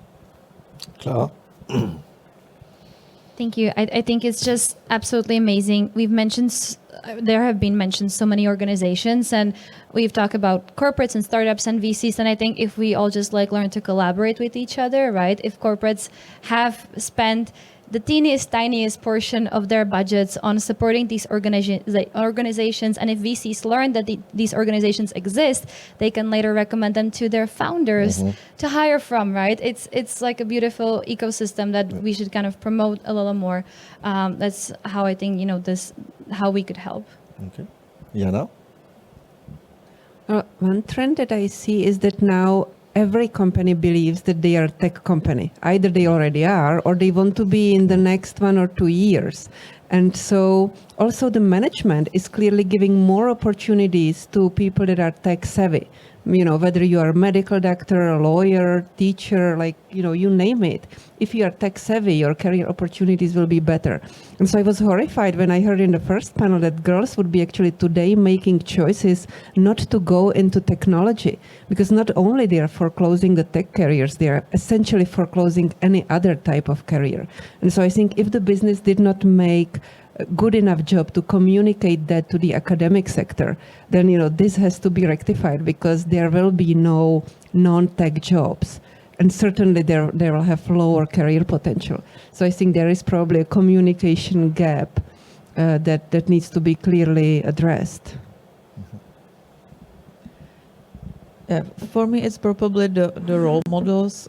Klara? Thank you. I think it's just absolutely amazing. There have been mentioned so many organizations, and we've talked about corporates and startups and VCs. And I think if we all just learn to collaborate with each other, right? If corporates have spent the tiniest portion of their budgets on supporting these organizations, and if VCs learn that these organizations exist, they can later recommend them to their founders to hire from, right? It's like a beautiful ecosystem that we should kind of promote a little more. That's how I think, how we could help. Okay. Jana? One trend that I see is that now every company believes that they are a tech company. Either they already are, or they want to be in the next 1 or 2 years. And so also the management is clearly giving more opportunities to people that are tech savvy. whether you are a medical doctor, a lawyer, teacher, like, you name it. If you are tech savvy, your career opportunities will be better. And so I was horrified when I heard in the first panel that girls would be actually today making choices not to go into technology, because not only they are foreclosing the tech careers, they are essentially foreclosing any other type of career. And so I think if the business did not make a good enough job to communicate that to the academic sector, then this has to be rectified, because there will be no non-tech jobs, and certainly they will have lower career potential. So I think there is probably a communication gap that needs to be clearly addressed. Yeah, for me, it's probably the role models.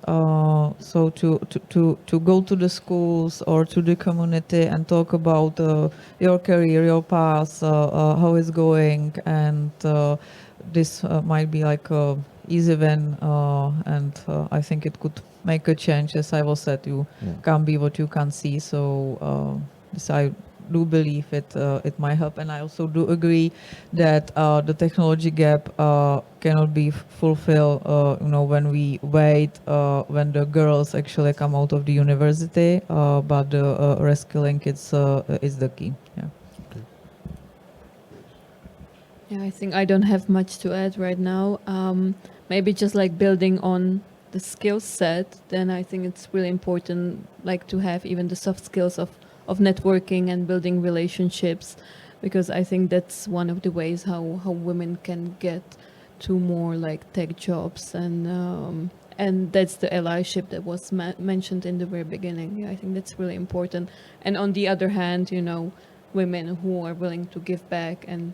So to go to the schools or to the community and talk about your career, your path, how it's going, and this might be like a easy win, and I think it could make a change. As I was said, you can't be what you can't see. So this I do believe it might help, and I also do agree that the technology gap cannot be fulfilled when we wait when the girls actually come out of the university, but the reskilling is the key. Yeah. Yeah, I think I don't have much to add right now. Maybe just like building on the skill set, then I think it's really important like to have even the soft skills of networking and building relationships, because I think that's one of the ways how women can get to more like tech jobs, and that's the allyship that was mentioned in the very beginning. Yeah, I think that's really important. And on the other hand, women who are willing to give back, and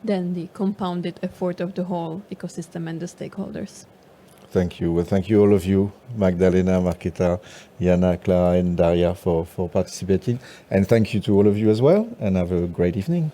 then the compounded effort of the whole ecosystem and the stakeholders. Thank you. Well, thank you all of you, Magdaléna, Markéta, Jana, Klara, and Daria for participating. And thank you to all of you as well, and have a great evening.